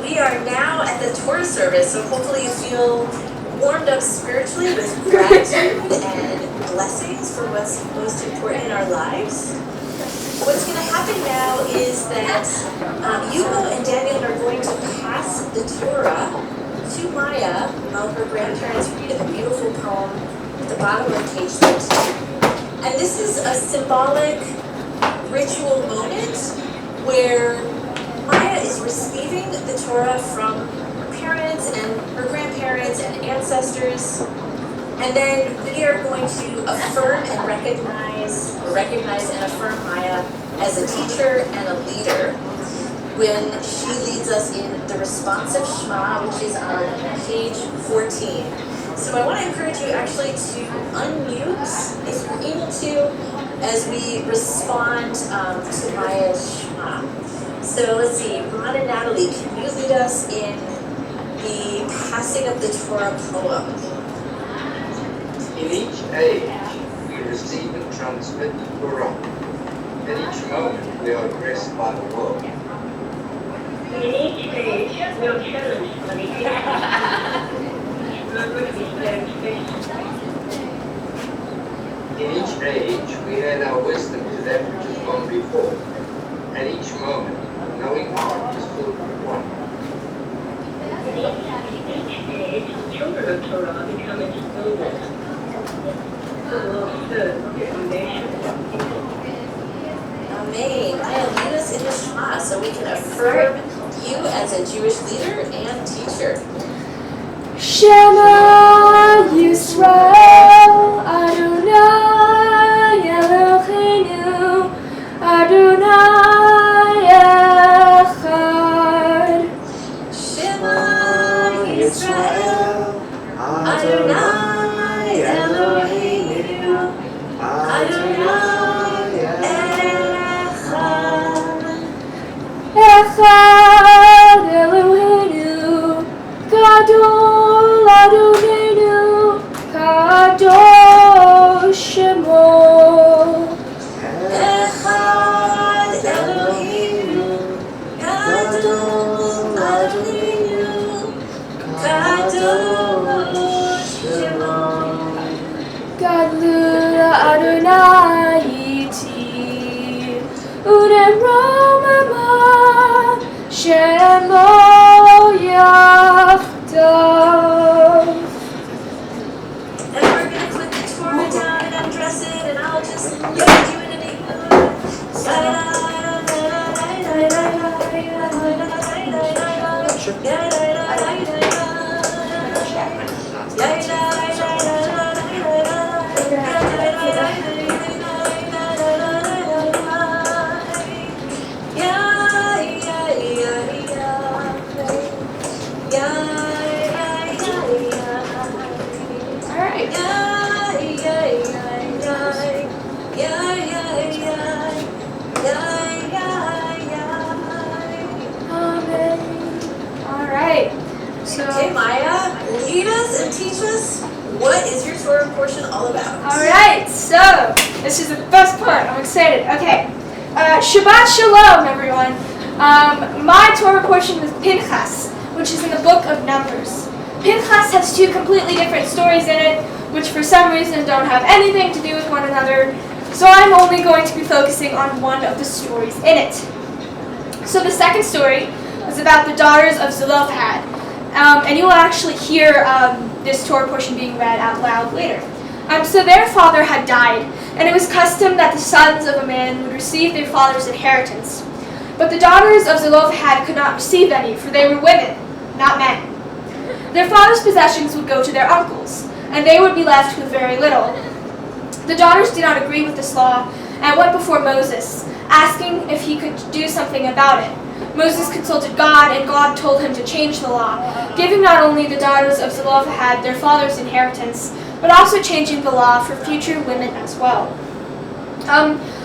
We are now at the Torah service, so hopefully you feel warmed up spiritually with gratitude and blessings for what's most important in our lives. What's going to happen now is that Yuko and Daniel are going to pass the Torah to Maya while her grandparents read a beautiful poem at the bottom of page 13. And this is a symbolic ritual moment where Maya is receiving the Torah from her parents and her grandparents and ancestors, and then we are going to affirm and recognize and affirm Maya as a teacher and a leader when she leads us in the responsive Shema, which is on page 14. So I want to encourage you actually to unmute if you're able to, as we respond to Maya's Shema. So let's see, Ron and Natalie, can you lead us in the passing of the Torah poem? In each age, we receive and transmit the Torah. At each moment, we are addressed by the world. In each age, we are challenged by the each moment we stand face to face. In each age, we add our wisdom to that which has gone before. At each moment, the knowing heart is filled with wonder. In each age, the children of Torah become its builders. The world serves the foundation of people. Amen. Maya, lead us in the Shema so we can affirm you as a Jewish leader and teacher. Shema Yisrael Adonai Eloheinu Adonai Echad. Shema Yisrael Adonai Eloheinu Adonai Echad. Echad Eloheinu Gadol Adonai Kadosh Shemo. Echad Eloheinu Gadol Adonai Kadosh Shemo. Gadol Adonai iti u'nemromama Shemo yachdav. And we're gonna put the Torah down and undress it, and I'll just lead you in an Alright. Amen. Alright. So Okay, Maya, lead us and teach us, what is your Torah portion all about? alright, so this is the best part. I'm excited. Okay. Shabbat Shalom, everyone. My Torah portion is Pinchas, which is in the book of Numbers. Pinchas has two completely different stories in it, which for some reason don't have anything to do with one another. So I'm only going to be focusing on one of the stories in it. So the second story is about the daughters of Zelophehad. And you will actually hear this Torah portion being read out loud later. So their father had died, and it was custom that the sons of a man would receive their father's inheritance. But the daughters of Zelophehad could not receive any, for they were women, not men. Their father's possessions would go to their uncles, and they would be left with very little. The daughters did not agree with this law, and went before Moses, asking if he could do something about it. Moses consulted God, and God told him to change the law, giving not only the daughters of Zelophehad their father's inheritance, but also changing the law for future women as well.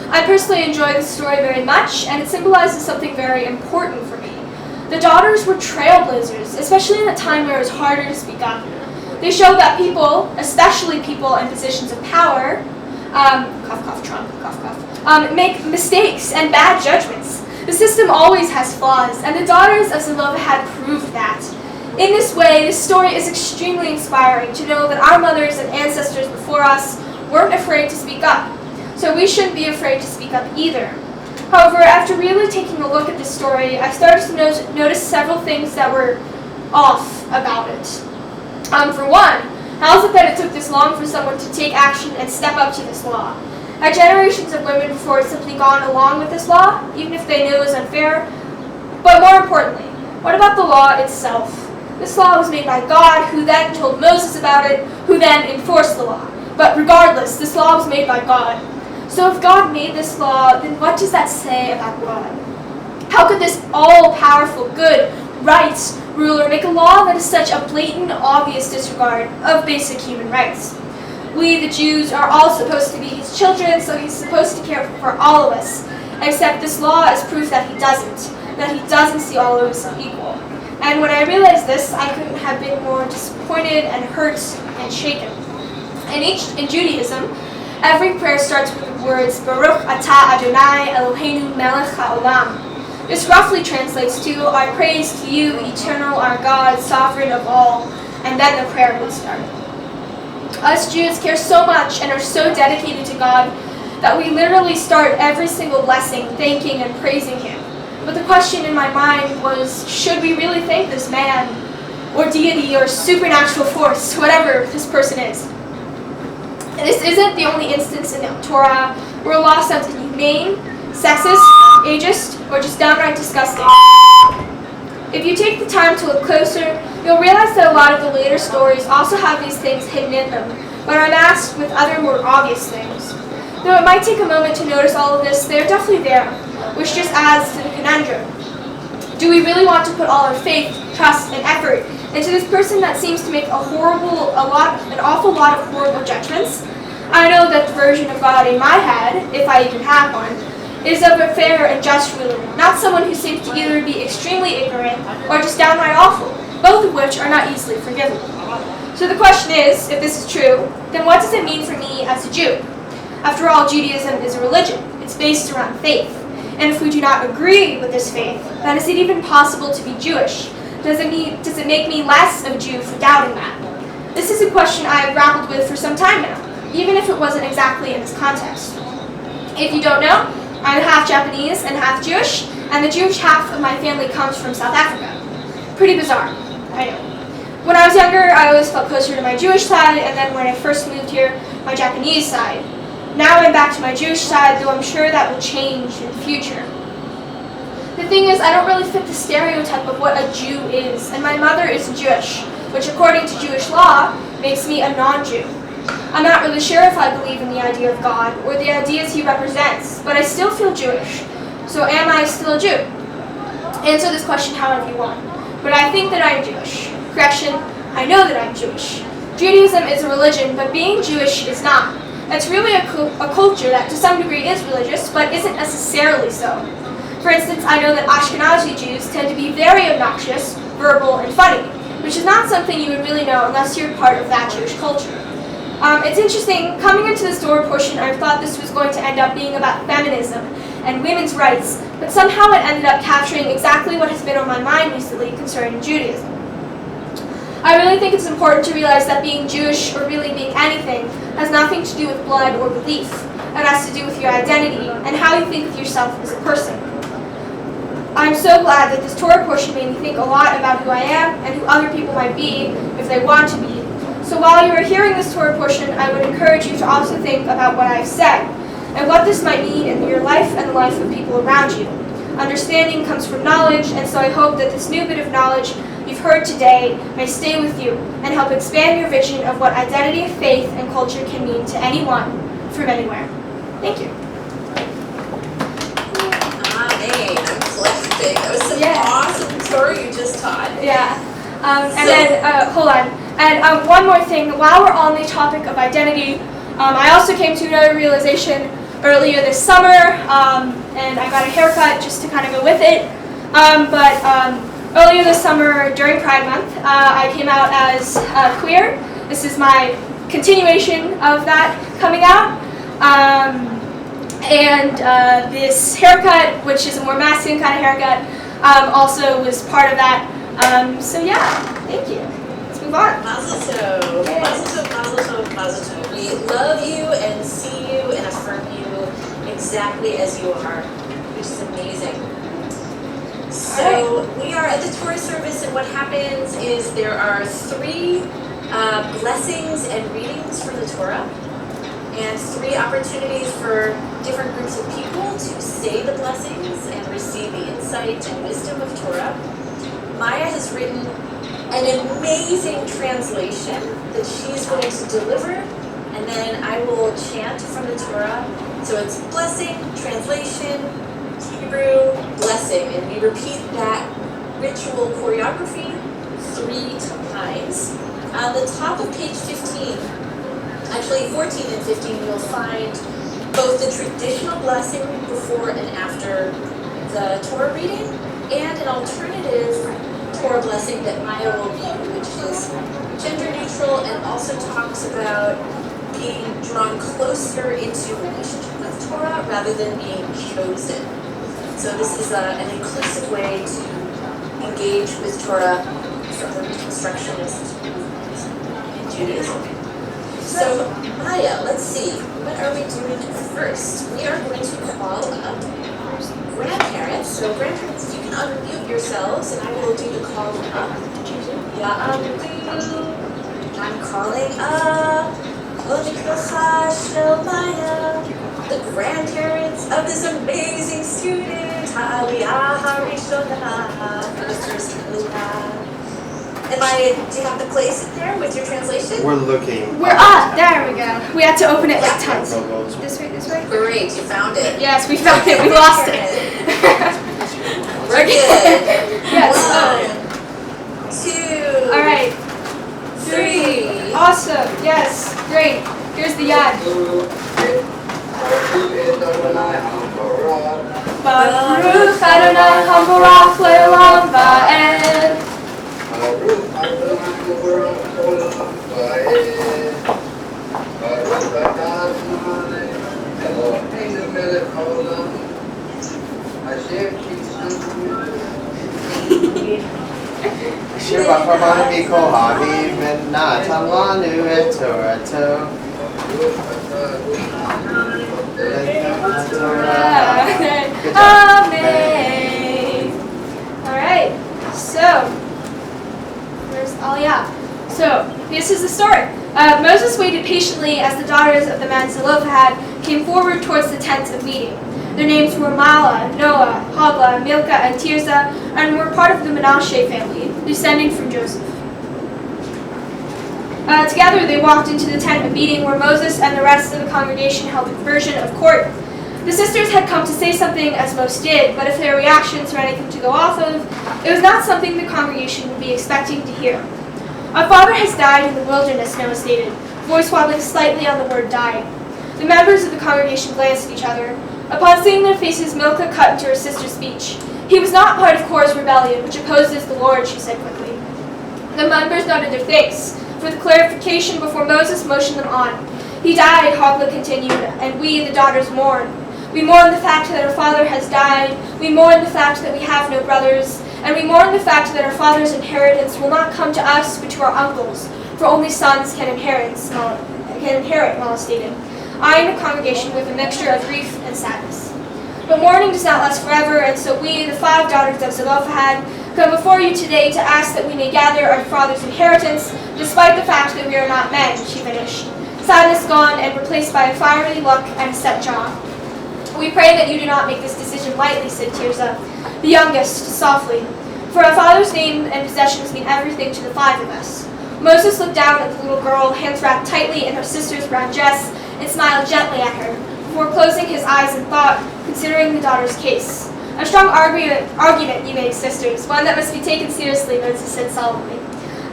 I personally enjoy this story very much, and it symbolizes something very important for me. The daughters were trailblazers, especially in a time where it was harder to speak up. They showed that people, especially people in positions of power, cough, cough, Trump, cough, cough, make mistakes and bad judgments. The system always has flaws, and the daughters of Zelophehad proved that. In this way, this story is extremely inspiring to know that our mothers and ancestors before us weren't afraid to speak up. So we shouldn't be afraid to speak up either. However, after really taking a look at this story, I started to notice several things that were off about it. For one, how is it that it took this long for someone to take action and step up to this law? Had generations of women before simply gone along with this law, even if they knew it was unfair? But more importantly, what about the law itself? This law was made by God, who then told Moses about it, who then enforced the law. But regardless, this law was made by God. So if God made this law, then what does that say about God? How could this all-powerful, good, rights ruler make a law that is such a blatant, obvious disregard of basic human rights? We, the Jews, are all supposed to be his children, so he's supposed to care for all of us. Except this law is proof that he doesn't see all of us equal. And when I realized this, I couldn't have been more disappointed and hurt and shaken. In Judaism, every prayer starts with the words, Baruch atah Adonai Eloheinu melech haolam. This roughly translates to, I praise to you, eternal, our God, sovereign of all, and then the prayer would start. Us Jews care so much and are so dedicated to God that we literally start every single blessing thanking and praising him. But the question in my mind was, should we really thank this man, or deity, or supernatural force, whatever this person is? And this isn't the only instance in the Torah where a law sounds inhumane, sexist, ageist, or just downright disgusting. If you take the time to look closer, you'll realize that a lot of the later stories also have these things hidden in them, but are masked with other more obvious things. Though it might take a moment to notice all of this, they're definitely there, which just adds to the conundrum. Do we really want to put all our faith, trust, and effort into this person that seems to make an awful lot of horrible judgments? I know that the version of God in my head, if I even have one, is of a fair and just ruler, not someone who seems to either be extremely ignorant or just downright awful, both of which are not easily forgivable. So the question is, if this is true, then what does it mean for me as a Jew? After all, Judaism is a religion. It's based around faith. And if we do not agree with this faith, then is it even possible to be Jewish? Does it make me less of a Jew for doubting that? This is a question I have grappled with for some time now, even if it wasn't exactly in this context. If you don't know, I'm half Japanese and half Jewish, and the Jewish half of my family comes from South Africa. Pretty bizarre, I know. When I was younger, I always felt closer to my Jewish side, and then when I first moved here, my Japanese side. Now I'm back to my Jewish side, though I'm sure that will change in the future. The thing is, I don't really fit the stereotype of what a Jew is, and my mother is Jewish, which according to Jewish law, makes me a non-Jew. I'm not really sure if I believe in the idea of God, or the ideas he represents, but I still feel Jewish. So am I still a Jew? Answer this question however you want. But I think that I'm Jewish. Correction, I know that I'm Jewish. Judaism is a religion, but being Jewish is not. It's really a culture that to some degree is religious, but isn't necessarily so. For instance, I know that Ashkenazi Jews tend to be very obnoxious, verbal, and funny, which is not something you would really know unless you're part of that Jewish culture. It's interesting, coming into this Torah portion, I thought this was going to end up being about feminism and women's rights, but somehow it ended up capturing exactly what has been on my mind recently concerning Judaism. I really think it's important to realize that being Jewish, or really being anything, has nothing to do with blood or belief. It has to do with your identity and how you think of yourself as a person. I'm so glad that this Torah portion made me think a lot about who I am and who other people might be if they want to be. So while you are hearing this Torah portion, I would encourage you to also think about what I've said and what this might mean in your life and the life of people around you. Understanding comes from knowledge, and so I hope that this new bit of knowledge you've heard today may stay with you and help expand your vision of what identity, faith, and culture can mean to anyone from anywhere. Thank you. I'm collecting. That was some awesome story you just taught. Yeah. Hold on. And one more thing. While we're on the topic of identity, I also came to another realization earlier this summer, and I got a haircut just to kind of go with it. Earlier this summer, during Pride Month, I came out as queer. This is my continuation of that coming out. This haircut, which is a more masculine kind of haircut, also was part of that. Thank you. Let's move on. Mazel tov. Mazel tov, mazel tov, mazel tov. We love you and see you and affirm you exactly as you are, which is amazing. So we are at the Torah service, and what happens is there are 3 blessings and readings from the Torah, and 3 opportunities for different groups of people to say the blessings and receive the insight and wisdom of Torah. Maya has written an amazing translation that she's going to deliver, and then I will chant from the Torah. So it's blessing, translation, Hebrew, blessing, and we repeat that ritual choreography 3 times. On the top of page 15, Actually, 14 and 15, you'll find both the traditional blessing before and after the Torah reading, and an alternative Torah blessing that Maya will view, which is gender neutral and also talks about being drawn closer into relationship with Torah rather than being chosen. So this is an inclusive way to engage with Torah from the Reconstructionist in Judaism. So Maya, let's see, what are we doing first? We are going to call up grandparents. So grandparents, you can unmute yourselves and I will do the call up. I'm calling up the grandparents of this amazing student, Aliyah Harishonah, for the first Aliyah. Do you have to place it there with your translation? We're looking. We're up. There we go. We had to open it like tons. This way, this way. Great, you found it. Yes, we found it. We lost it. We're good. Yes. 1, 2. All right. 3. Awesome. Yes. Great. Here's the yad. Baruch Adonai Hamborach Le'olam Va'ed. Asher b'chorban mikohavim v'natam lanu et Torato. Amen. All right. So, where's Aliyah? So, this is the story. Moses waited patiently as the daughters of the man Zelophehad came forward towards the tent of meeting. Their names were Mahlah, Noah, Hoglah, Milcah, and Tirzah, and were part of the Menashe family, descending from Joseph. Together they walked into the tent of meeting where Moses and the rest of the congregation held a version of court. The sisters had come to say something, as most did, but if their reactions were anything to go off of, it was not something the congregation would be expecting to hear. Our father has died in the wilderness, Noah stated, voice wobbling slightly on the word died. The members of the congregation glanced at each other. Upon seeing their faces, Milcah cut into her sister's speech. He was not part of Korah's rebellion, which opposes the Lord, she said quickly. The members nodded their thanks for the clarification before Moses motioned them on. He died, Hoglah continued, and we, the daughters, mourn. We mourn the fact that our father has died. We mourn the fact that we have no brothers. And we mourn the fact that our father's inheritance will not come to us, but to our uncles, for only sons can inherit, Mahlah stated, eyeing the congregation with a mixture of grief and sadness. But mourning does not last forever, and so we, the 5 daughters of Zelophehad, come before you today to ask that we may gather our father's inheritance, despite the fact that we are not men, she finished. Sadness gone and replaced by a fiery look and a set jaw. We pray that you do not make this decision lightly, said Tirzah, the youngest, softly. For our father's name and possessions mean everything to the 5 of us. Moses looked down at the little girl, hands wrapped tightly in her sister's brown dress, and smiled gently at her, before closing his eyes in thought, considering the daughter's case. A strong argument you make, sisters, one that must be taken seriously, Moses said solemnly.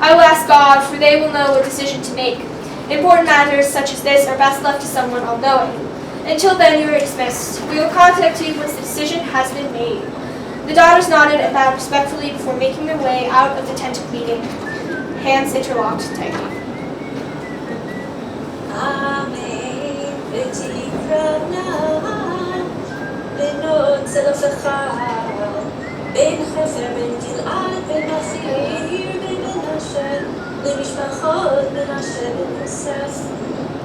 I will ask God, for they will know what decision to make. Important matters such as this are best left to someone all-knowing. Until then, you are dismissed. We will contact you once the decision has been made. The daughters nodded and bowed respectfully before making their way out of the tent of meeting, hands interlocked tightly. Amen. V'tikranan benot Zelophehad ben Hefer ben Gil'ad ben Machir ben Menashe למשפחות מנשה בן יוסף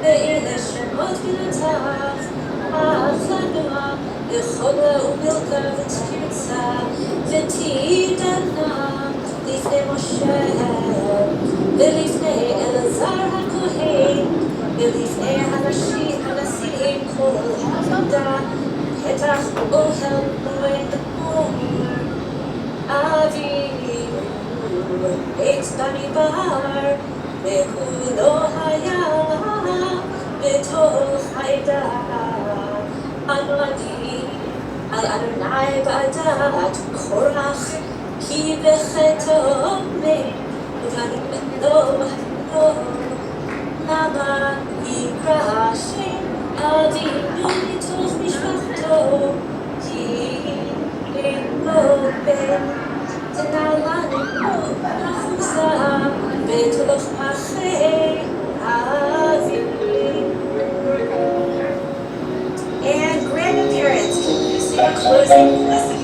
ואלה שמות בנותיו אחלה נועה וחוגלה ומילכה ותרצה ותידנה לפני משה ולפני אלעזר הכהן ולפני הנשיאים כל העבודה פתח אוהל מועד אור אבינו את במדבר והוא לא היה בתוך העדה עמדי על אדוני בעדת קורח כי בחטאו מת ובנים לא למה היא Rashim, Adi, Tov Mishpato, Yimo Ben, Tenalani, Nafusa, Betoloch Pache, Avi. And grandparents, can you say a closing blessing?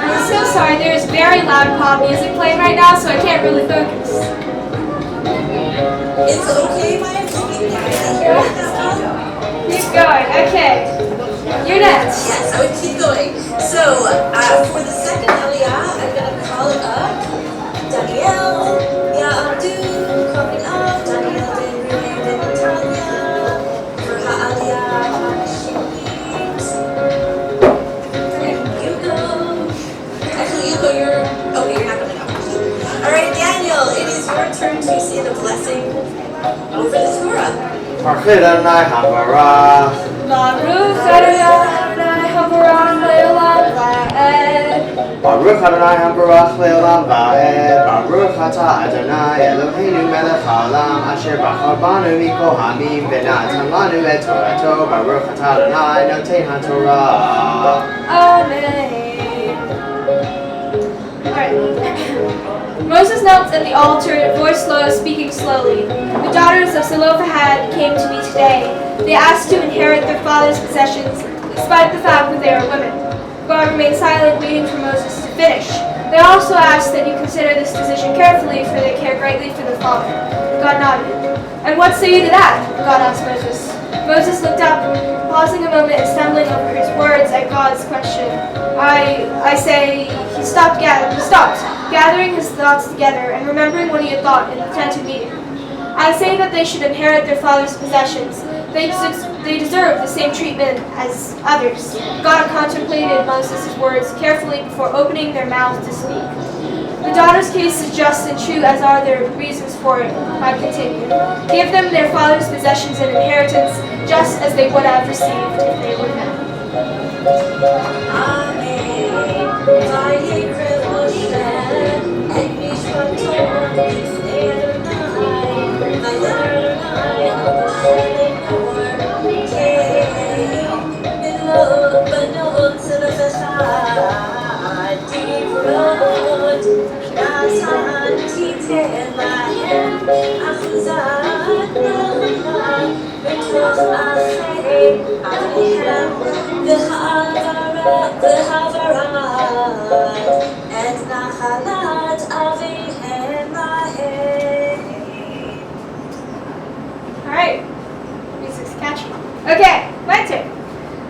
I'm so sorry, there's very loud pop music playing right now, so I can't really focus. It's okay, Maya, because we can really hear it this time. Keep going, okay. You're next. Yes, I would keep going. So, for the second aliyah, I'm going to call up Danielle, Ya'adu, coming up, Danielle, Ben Renee, Ben Tanya, for ha'aliyah, ha'shemit. You go. Actually, you go, okay, you're not going to go. Alright, Daniel, it is your turn to say the blessing over the Torah. Baruch Adonai habarach. Baruch Adonai habarach le'olam va'ed. Baruch Adonai habarach le'olam va'ed. Baruch atah Adonai Eloheinu melech haolam asher bachar banu mikol hamim v'natan lanu et Torato. Baruch atah Adonai noten haTorah. Amen. Alright. Moses knelt at the altar, voice low, speaking slowly. The daughters of Zelophehad came to me today. They asked to inherit their father's possessions, despite the fact that they are women. God remained silent, waiting for Moses to finish. They also asked that you consider this decision carefully, for they care greatly for their father. God nodded. And what say you to that? God asked Moses. Moses looked up, pausing a moment and stumbling over his words at God's question. I say, he stopped, gathering his thoughts together and remembering what he had thought in the tent of meeting. I say that they should inherit their father's possessions. They deserve the same treatment as others. God contemplated Moses' words carefully before opening their mouths to speak. The daughter's case is just and true, as are their reasons for it. I continue. Give them their father's possessions and inheritance, just as they would have received if they were men. Amen. Vayikrev Moshe et mishpato b'fnei Adonai. Vayomer Adonai al Moshe lemor, midlo banot Zelophehad divrot natan titen lahem achuzat nachman b'toch achei avihem v'ha'avarat et nachalat avihem lahem. Alright. Music's catchy. Okay, my turn.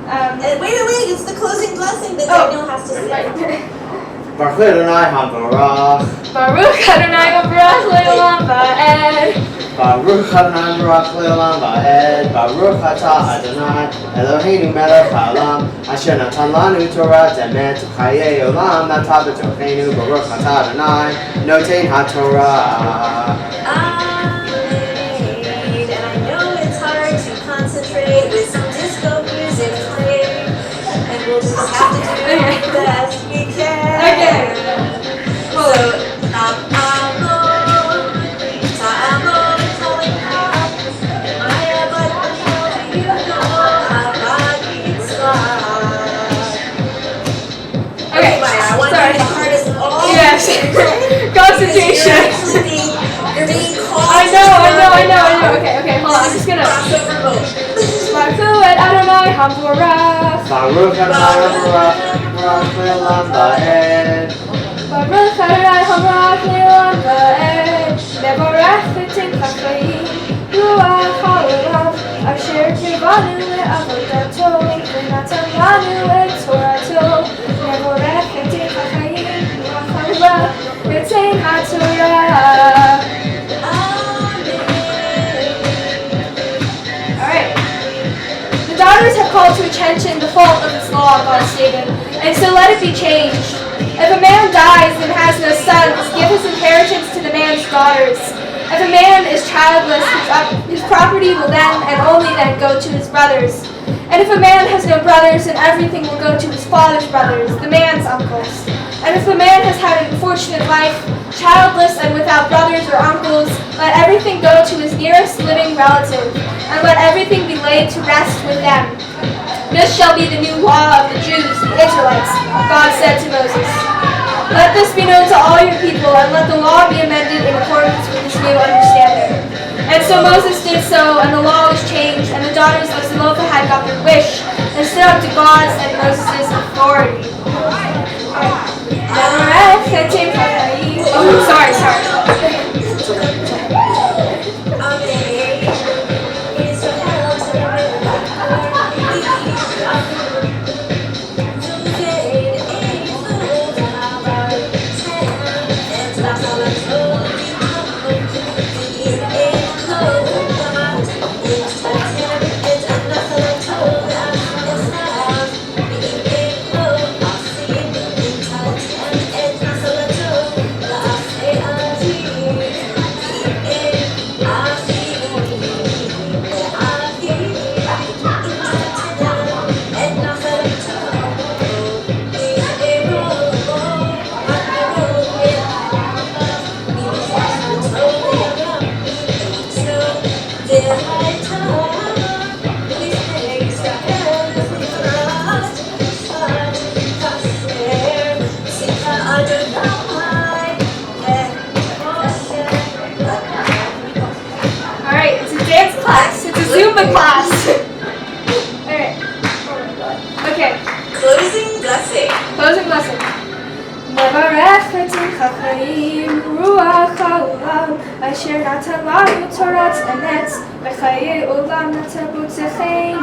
And wait, it's the closing blessing that Daniel has to say. Baruch Adonai habarach. Baruch Adonai habarach le'olam va'ed. Baruch Adonai habarach le'olam va'ed. Baruch atah Adonai Eloheinu melech haolam asher natan lanu Torah emet chayei olam nata b'tocheinu. Baruch atah Adonai noten haTorah. Amen. And I know it's hard to concentrate with some disco music playing, and we'll just have to do the best we can. Okay. So, Ta'amon, calling up, Maya, but you know, Abad Miztvah. Okay, Maya, I want sorry. you to hardest of all. Yes. Concentration. You're being called. I know. Okay, hold on. I'm just gonna. Crossover mode. Baruch Adonai habarach. Baruch Adonai habarach le'olam va'ed. Baruch Adonai habarach le'olam va'ed. Mevorach v'timchachayim ruach haolam asher tivanu le'avodato v'natan lanu et Torato. Mevorach v'timchachayim ruach haolam noten haTorah. Alright. The daughters have called to attention the fault of this law, God stated, and so let it be changed. If a man dies and has no sons, give his inheritance to the man's daughters. If a man is childless, his property will then and only then go to his brothers. And if a man has no brothers, then everything will go to his father's brothers, the man's uncles. And if a man has had an unfortunate life, childless and without brothers or uncles, let everything go to his nearest living relative, and let everything be laid to rest with them. This shall be the new law of the Jews, the Israelites, God said to Moses. Let this be known to all your people, and let the law be amended in accordance with this new understanding. And so Moses did so, and the law was changed, and the daughters of Zelophehad got their wish, and stood up to God's and Moses' authority. Oh, sorry. Zumba class. Alright. Okay. Closing blessing. Closing blessing. מברך את חיים רוח העולם אשר נתן לנו תורת אמת וחיי עולם נתרבותנו.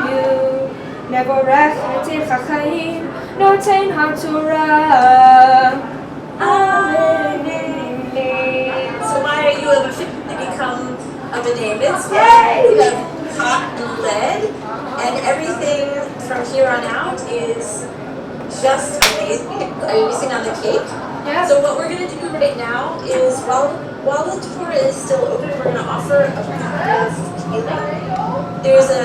מברך את חיים נותן התורה. Amen. So Maya, you have officially become a B'nai Mitzvah. Yay! You have taught and led, and everything from here on out is just amazing. Are you missing on the cake? Yeah. So what we're going to do right now is, while the Torah is still open, we're going to offer a prayer of healing. There's a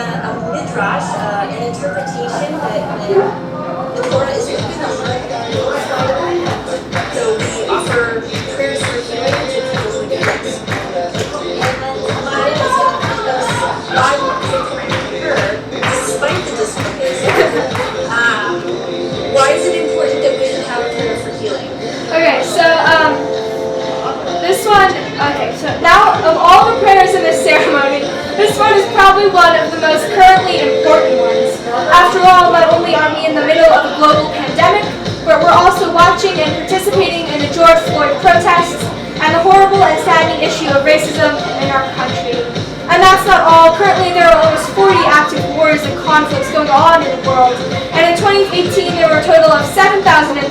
midrash, an interpretation that the Torah is open, the heart will fly open. So we offer prayers for healing to people who need it. And then Maya is going to lead us by prayer, despite the disabilities. Why is it important that we should have a prayer for healing? Okay, so now of all the prayers in this ceremony, this one is probably one of the most currently important ones. After all, not only are we in the middle of a global pandemic, but we're also watching and participating in the George Floyd protests and the horrible and saddening issue of racism in our country. And that's not all. Currently there are almost 40 active wars and conflicts going on in the world. And in 2018 there were a total of 7,036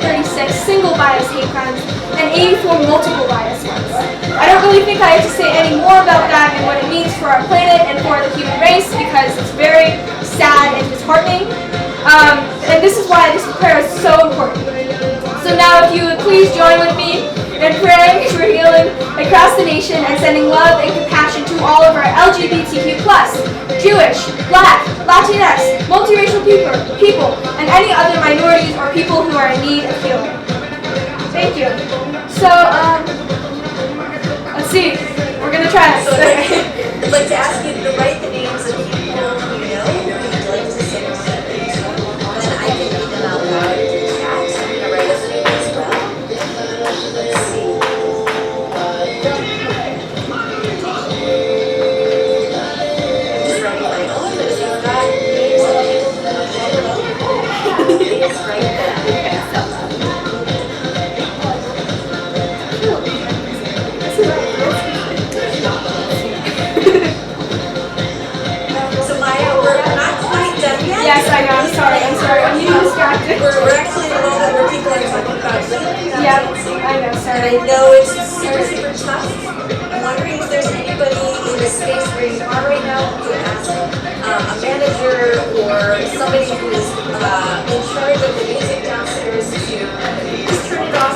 single bias hate crimes and 84 multiple bias ones. I don't really think I have to say any more about that and what it means for our planet and for the human race because it's very sad and disheartening. And this is why this prayer is so important. So now if you would please join with me in praying for healing across the nation and sending love and compassion to all of our LGBTQ+, Jewish, Black, Latinx, multiracial people, and any other minorities or people who are in need of healing. Thank you. So, let's see. We're going to try this. So I'd like to ask you to write the names of people you know who you'd like to sing to. Then I can read them out loud in the chat. I'm going to write a few as well. Let's see. I'm just writing my own, but if you've got names of people that you please write them. So Maya, we're not quite done yet. Yes, I know. I'm sorry. I'm getting distracted. We're actually in a moment where people are talking about healing. Yeah, I know. And Sorry. I know it's super tough. I'm wondering if there's anybody in the space where you are right now who could ask a manager or somebody who is in charge of the music downstairs to just turn it off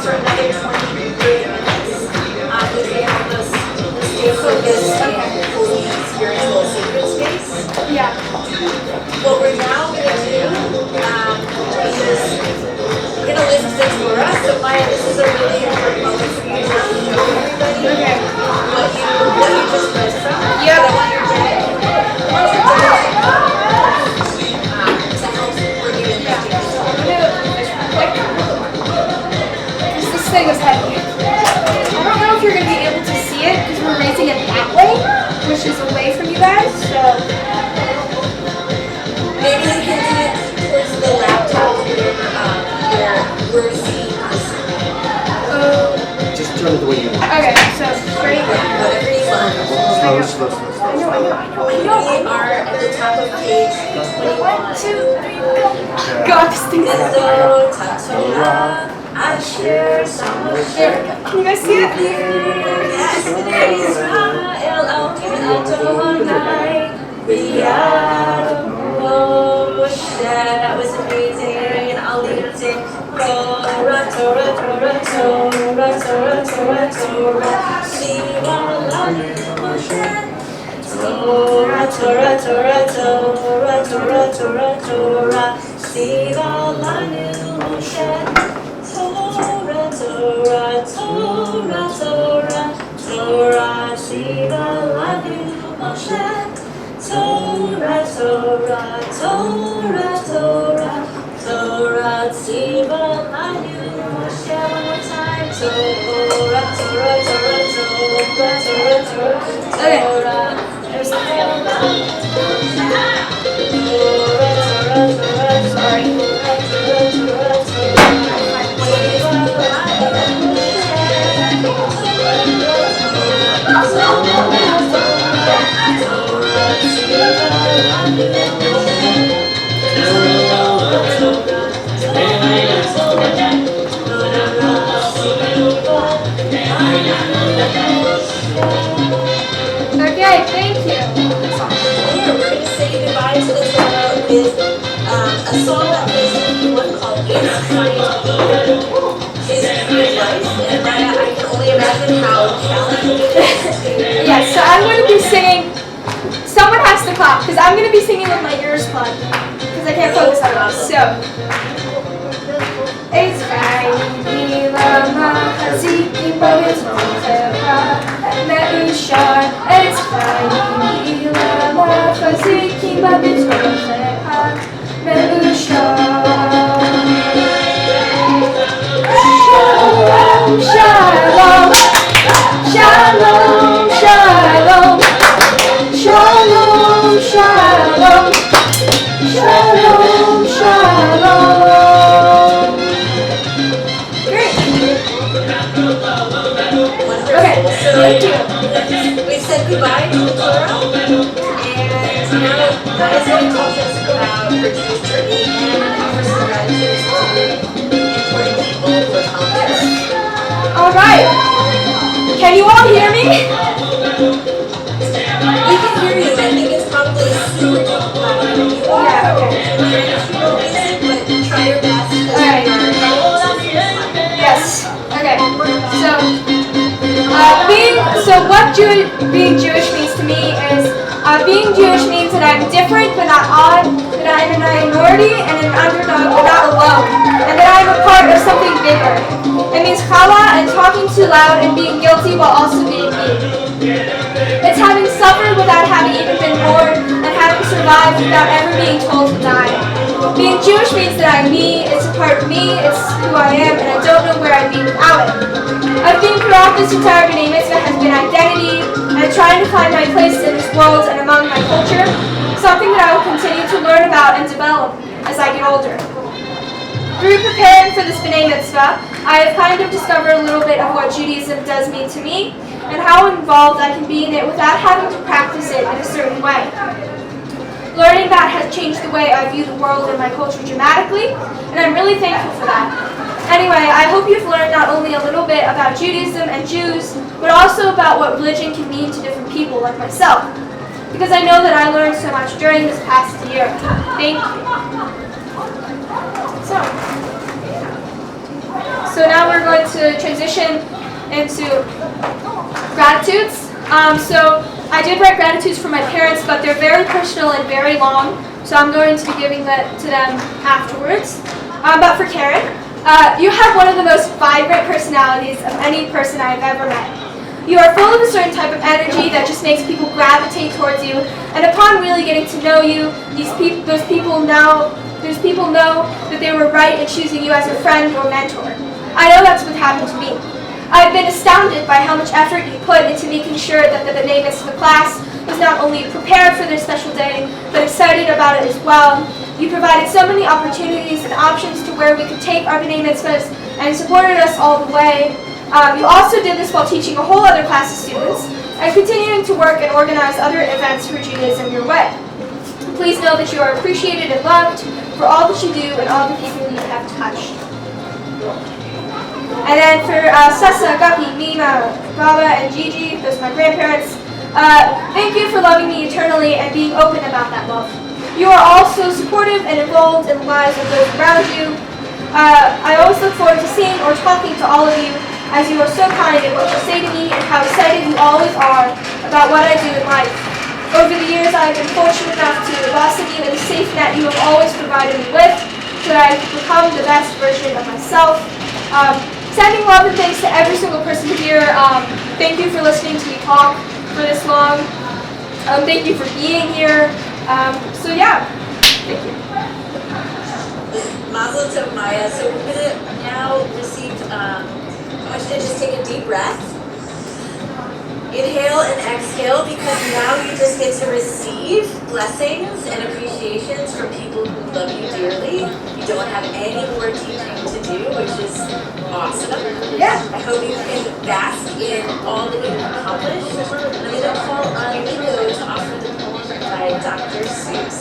Slow, slow, slow, slow. We are at the top of page 21. 1, 2, 3, go. God, this thing is Mizo Tatora, I share some of there. Can you guys see it? Yes, Israel, Adonai, B'yad Moshe. That was amazing. And I'll lead us in Torah, Torah, Torah, Torah, Torah, Torah, Torah. Shiva Lanu Moshe. Torah, Torah, Torah, Torah, Torah, Torah, Torah. Shiva Lanu Moshe. Torah, Torah, Torah, Torah, Torah, Shiva Lanu Moshe. Torah, Torah, Torah, Torah, Torah, Shiva Lanu Moshe. One more time. Torah, Torah, Torah, Torah, Torah, Torah, Torah. There's the Okay, thank you. Here, we're going to say goodbye to the Torah with a song that plays in one called It's Funny to Be His Life. And Maya, I can only imagine how challenging it is. Yes, so I'm going to be singing. Someone has to clap because I'm going to be singing with my ears plugged because I can't focus on this. So, it's fine, lama haziki bogus mochera me'ushar. It's fine, lama haziki bogus mochera me'ushar. Shalom, shalom, shalom, shalom, shalom, shalom, shalom. Great. Okay, So thank you. we've said goodbye to the Torah, and now God is going to talk to us about her Jewish journey and offer some gratitude to important people who have helped us. All right. Can you all hear me? We can hear you. I think it's probably super loud. Yeah, okay. But try your best. Alright. Yes. Okay. So what being Jewish means to me is being Jewish means that I'm different but not odd, that I'm in a minority and an underdog but not alone, and that I'm a part of something bigger. It means chala and talking too loud and being guilty while also being me. It's having suffered without having even been born and having survived without ever being told to die. Being Jewish means that I'm me, it's a part of me, it's who I am, and I don't know where I'd be without it. I've been throughout this entire B'nai Mitzvah has been identity and trying to find my place in this world and among my culture, something that I will continue to learn about and develop as I get older. Through preparing for this B'nai Mitzvah, I have kind of discovered a little bit of what Judaism does mean to me and how involved I can be in it without having to practice it in a certain way. Learning that has changed the way I view the world and my culture dramatically, and I'm really thankful for that. Anyway, I hope you've learned not only a little bit about Judaism and Jews, but also about what religion can mean to different people like myself, because I know that I learned so much during this past year. Thank you. So now we're going to transition into gratitudes. So I did write gratitudes for my parents, but they're very personal and very long, so I'm going to be giving that to them afterwards. But for Karen, you have one of the most vibrant personalities of any person I've ever met. You are full of a certain type of energy that just makes people gravitate towards you, and upon really getting to know you, those people know that they were right in choosing you as a friend or mentor. I know that's what happened to me. I've been astounded by how much effort you put into making sure that the B'nai Mitzvah class was not only prepared for their special day, but excited about it as well. You provided so many opportunities and options to where we could take our B'nai Mitzvahs and supported us all the way. You also did this while teaching a whole other class of students, and continuing to work and organize other events for Judaism your way. Please know that you are appreciated and loved for all that you do and all the people you have touched. And then for Sessa, Guppy, Mima, Baba, and Gigi, those are my grandparents, thank you for loving me eternally and being open about that love. You are all so supportive and involved in the lives of those around you. I always look forward to seeing or talking to all of you, as you are so kind in what you say to me and how excited you always are about what I do in life. Over the years, I have been fortunate enough to blossom you in the safe net you have always provided me with, so that I can become the best version of myself. Sending love and thanks to every single person here. Thank you for listening to me talk for this long. Thank you for being here. So yeah, thank you. Mazel tov, Maya. So we're gonna now receive. I want you to just take a deep breath. Inhale and exhale, because now you just get to receive blessings and appreciations from people who love you dearly. You don't have any more teaching to do, which is awesome. Yeah. I hope you can bask in all that you've accomplished. I'm going to call on Nico to offer the poem by Dr. Seuss.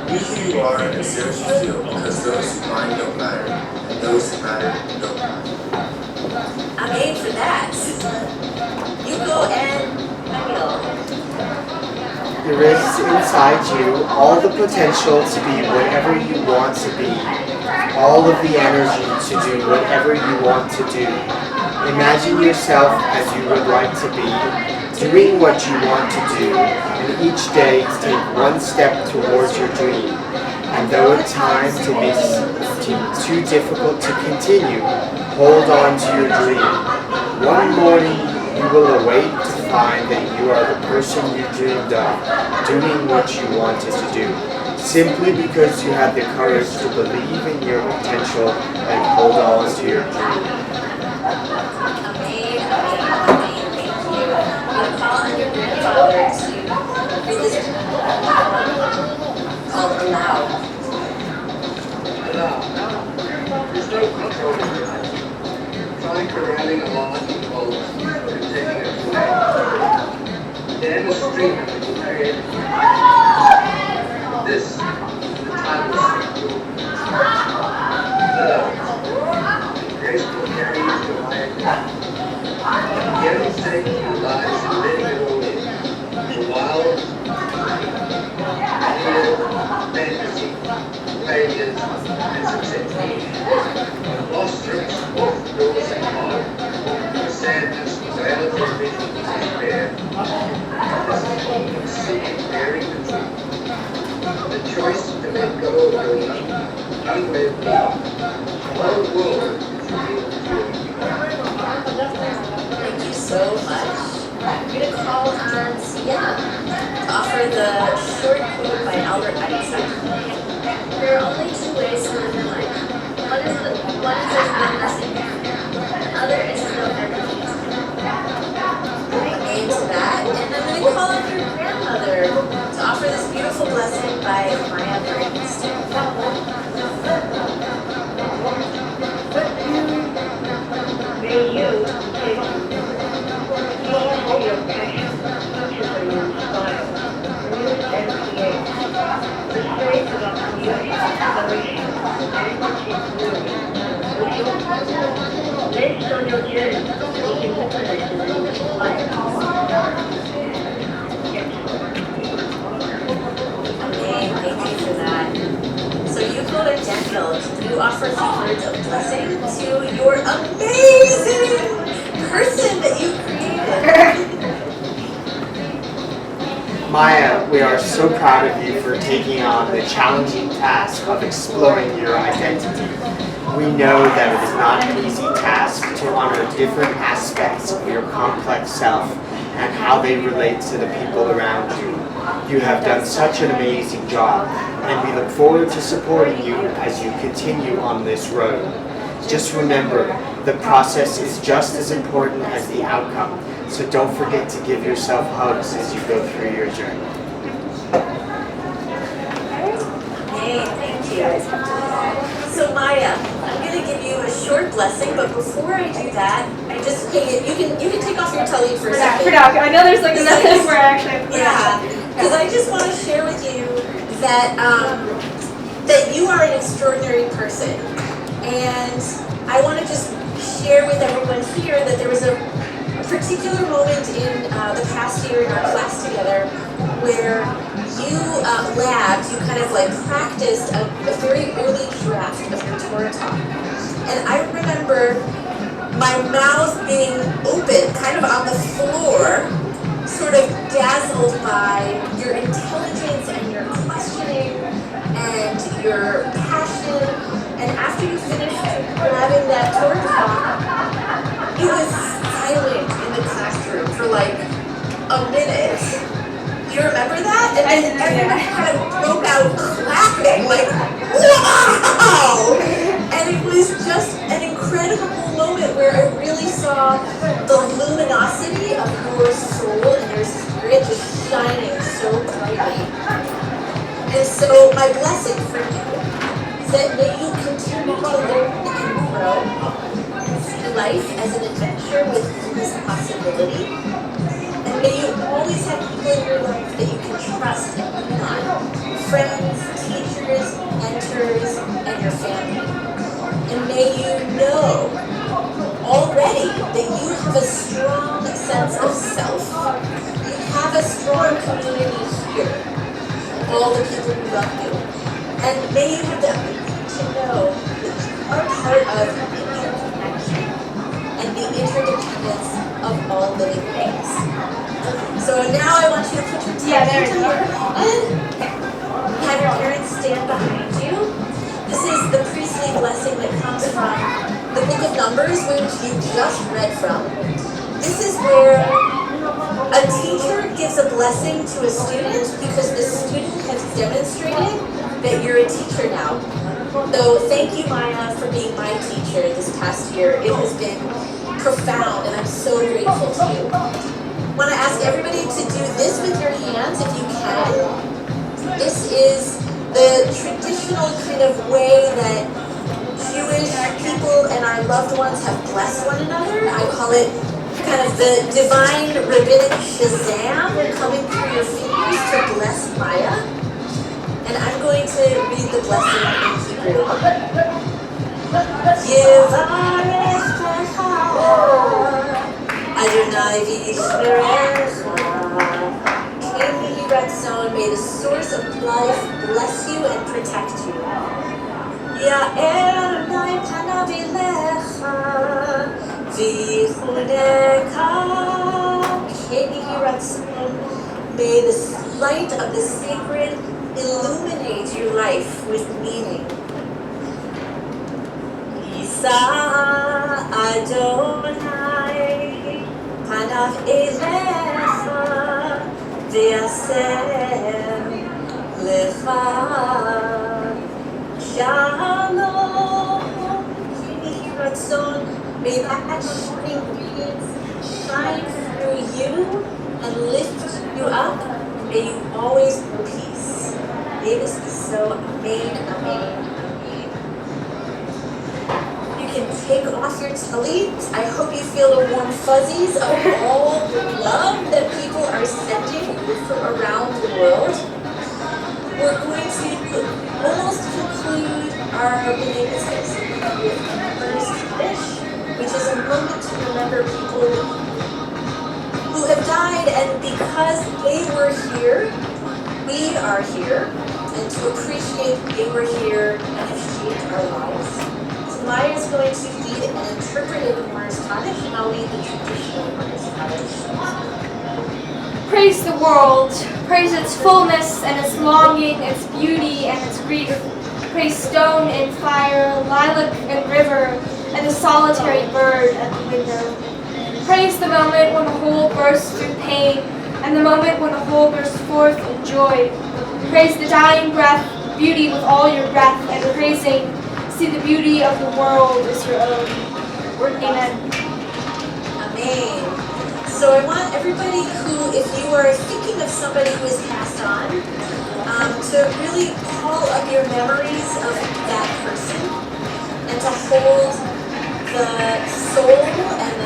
Be who you are and say what you feel, because those who mind don't matter, and those who matter don't matter. I'm made for that. Yuko and Emil. There is inside you all the potential to be whatever you want to be, all of the energy to do whatever you want to do. Imagine yourself as you would like to be, doing what you want to do, and each day take one step towards your dream. And though at times it may seem too difficult to continue, hold on to your dream. One morning you will awake to find that you are the person you dreamed of, doing what you wanted to do, simply because you had the courage to believe in your potential and hold on to your dream. Amazing, thank you. I'm going to call on your grandfather to read this poem called Allow. There's no control in your life. It's like you're having a lot of bolts containing a flame. Then a stream will create this is the time to speak your love. Grace will carry you to higher ground. The only safety lies in letting it all in. The wild, real, fantasy, failures, and success. Lost trips, off doors and hard. The sadness, reality, vision, despair. This is seeing, bearing the truth. The choice to let go of your unread the whole world is revealed to you. Thank you so much. I'm going to call on Sienna to offer the short quote by Albert Einstein. There are only two ways to live your life. One is there's no nothing, the other is no everything. Amen to that. And I'm going to call on your grandmother to offer this beautiful blessing by Maya Bernstein. May you take follow your passion, to the inspire, use and create. The state of our community, flourishing, and continuity. Based on your journey, you can witness in this life. Okay, thank you for that. So Yuko and Daniel, can you offer a few words of blessing to your amazing person that you created? Maya, we are so proud of you for taking on the challenging task of exploring your identity. We know that it is not an easy task to honor different aspects of your complex self and how they relate to the people around you. You have done such an amazing job, and we look forward to supporting you as you continue on this road. Just remember, the process is just as important as the outcome, so don't forget to give yourself hugs as you go through your journey. Hey, thank you. So Maya, I'm going to give you a short blessing, but before I do that, I just you can take off your tallit for a For second. now. I know there's like another where I actually have to put Yeah, because I just want to share with you that that you are an extraordinary person, and I want to just share with everyone here that there was a particular moment in the past year in our class together where you you kind of like practiced a very early draft of your Torah talk. And I remember my mouth being open, kind of on the floor, sort of dazzled by your intelligence and your questioning and your passion. And after you finished grabbing that Torah talk, it was silent in the classroom for like a minute. Do you remember that? And then everyone kind of broke out clapping, like, wow! And it was just an incredible moment where I really saw the luminosity of your soul and your spirit just shining so brightly. And so my blessing for you is that may you continue to learn and grow, see life as an adventure with endless possibility. And may you always have people in your life that you can trust and lean on. Friends, teachers, mentors, and your family. And may you know already that you have a strong sense of self. You have a strong community here. All the people who love you. And may you have the ability to know that you are part of interconnection and the interdependence of all living things. So now I want you to put your tallit on your head, have your parents stand behind you. This is the priestly blessing that comes from the book of Numbers, which you just read from. This is where a teacher gives a blessing to a student because the student has demonstrated that you're a teacher now. So thank you, Maya, for being my teacher this past year. It has been profound, and I'm so grateful to you. I want to ask everybody to do this with your hands if you can. This is the traditional kind of way that Jewish people and our loved ones have blessed one another. I call it kind of the divine rabbinic shazam coming through your fingers to bless Maya. And I'm going to read the blessing in Hebrew. Yivarech Adonai v'yishmerecha. Kehi Ratzon, may the source of life bless you and protect you. Ya'er Adonai panav elecha v'yichudeka. Kehi Ratzon, may the light of the sacred illuminate your life with meaning. Yisa Adonai panav elecha v'yasem lecha shalom. Yehi ratzon, may that shining radiance shine through you and lift you up. May you always know peace. May this be so. Amen, amen, amen. You can take off your tallit. I hope you feel the warm fuzzies of all the love that people are sending you from around the world. We're going to almost conclude our B'nai Miztvah with first Kaddish, which is a moment to remember people who have died, and because they were here, we are here, and to appreciate they were here and have shaped our lives. So Maya is going to lead an interpreted Morris Kaddish, and I'll lead the traditional Morris Kaddish. Praise the world, praise its fullness and its longing, its beauty and its grief. Praise stone and fire, lilac and river, and the solitary bird at the window. Praise the moment when the whole bursts through pain, and the moment when the whole bursts forth in joy. Praise the dying breath, beauty with all your breath, and praising, see the beauty of the world is your own. Amen. Amen. So I want everybody who, if you are thinking of somebody who has passed on, to really call up your memories of that person and to hold the soul and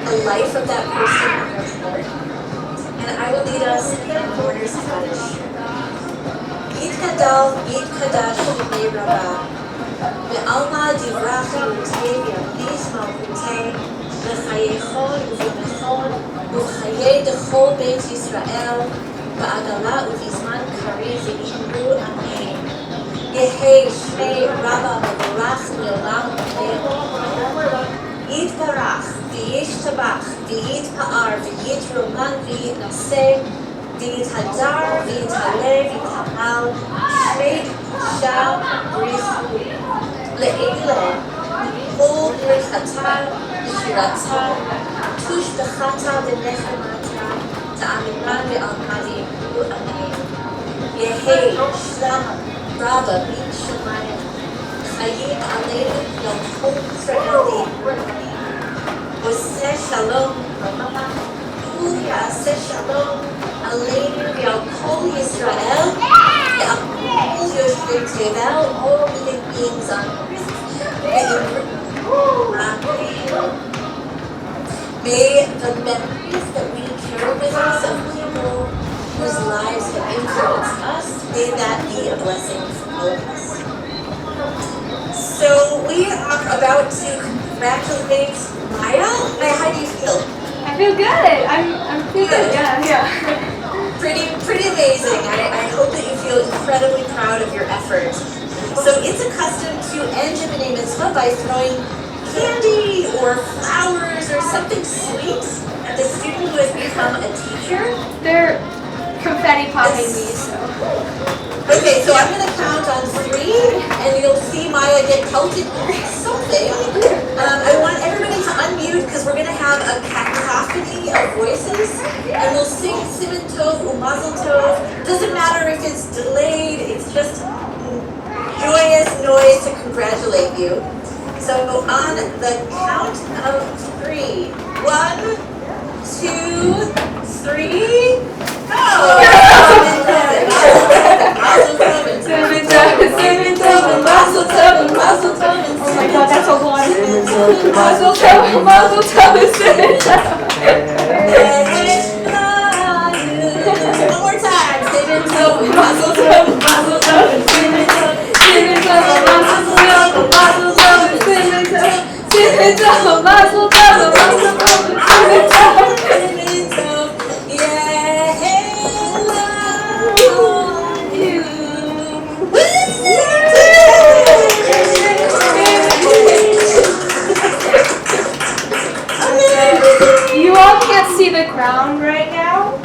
the life of that person in your heart. And I will lead us in the mourner's Kaddish. Yid Kadal, Yid Kadash, Shemei Rabbah. Ve'alma divrach Yutei v'yamlish malchutei v'chayechon uv'yomechon uv'chayei dechol Beit Yisrael v'agala uv'izman kari v'yimru amen. Yehei Shmei Rabbah mevorach le'olam amen. Yitbarach v'yishtabach v'yitpa'ar v'yitroman v'yitnaseh v'yithadar v'yithaleh v'yithamal shmei shal brichu le'eleh kol brichata v'shirata tushbechata v'nechemata ta'amiran v'alma v'yimru amen. Yehei Shlam Rabbah min Shemayim Chayim Aleinu Yom Kol Yisrael v'yimru amen. Oseh Shalom Hu Yaseh Shalom Aleinu v'al Kol Yisrael v'al Kol Yoshvei Tevel, all living beings on earth. May the memories that we carry with us of people whose lives have influenced us, may that be a blessing for all of us. So we are about to congratulate Maya. Maya, how do you feel? I feel good. I'm feeling good. Yeah. Pretty amazing. I hope that you feel incredibly proud of your effort. So it's a custom to end a B'nai Mitzvah by throwing candy or flowers or something sweet at the student who has become a teacher. They're confetti popping me, so. Okay, so I'm going to count on 3, and you'll see Maya get pelted with something. I want everybody to unmute because we're going to have a cacophony of voices, and we'll sing Siman Tov U'Mazel Tov. Doesn't matter if it's delayed, it's just joyous noise to congratulate you. So on the count of 3, 1, 2, 3, go! Oh my god, that's a lot. Mazel tov, mazel tov, Siman tov. One more time. Siman tov, mazel tov, mazel tov, Siman tov. Siman tov, mazel tov, mazel tov, Siman tov. Siman tov, mazel tov, mazel tov, Siman tov. Siman tov, You all can't see the ground right now,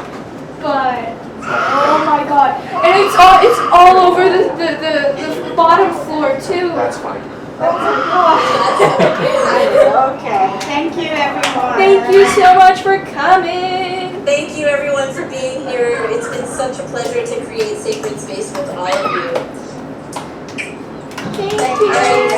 but oh my god. And it's all over the bottom floor too. That's fine. Okay, thank you everyone. Thank you so much for coming. Thank you everyone for being here. It's been such a pleasure to create sacred space with all of you. Thank you.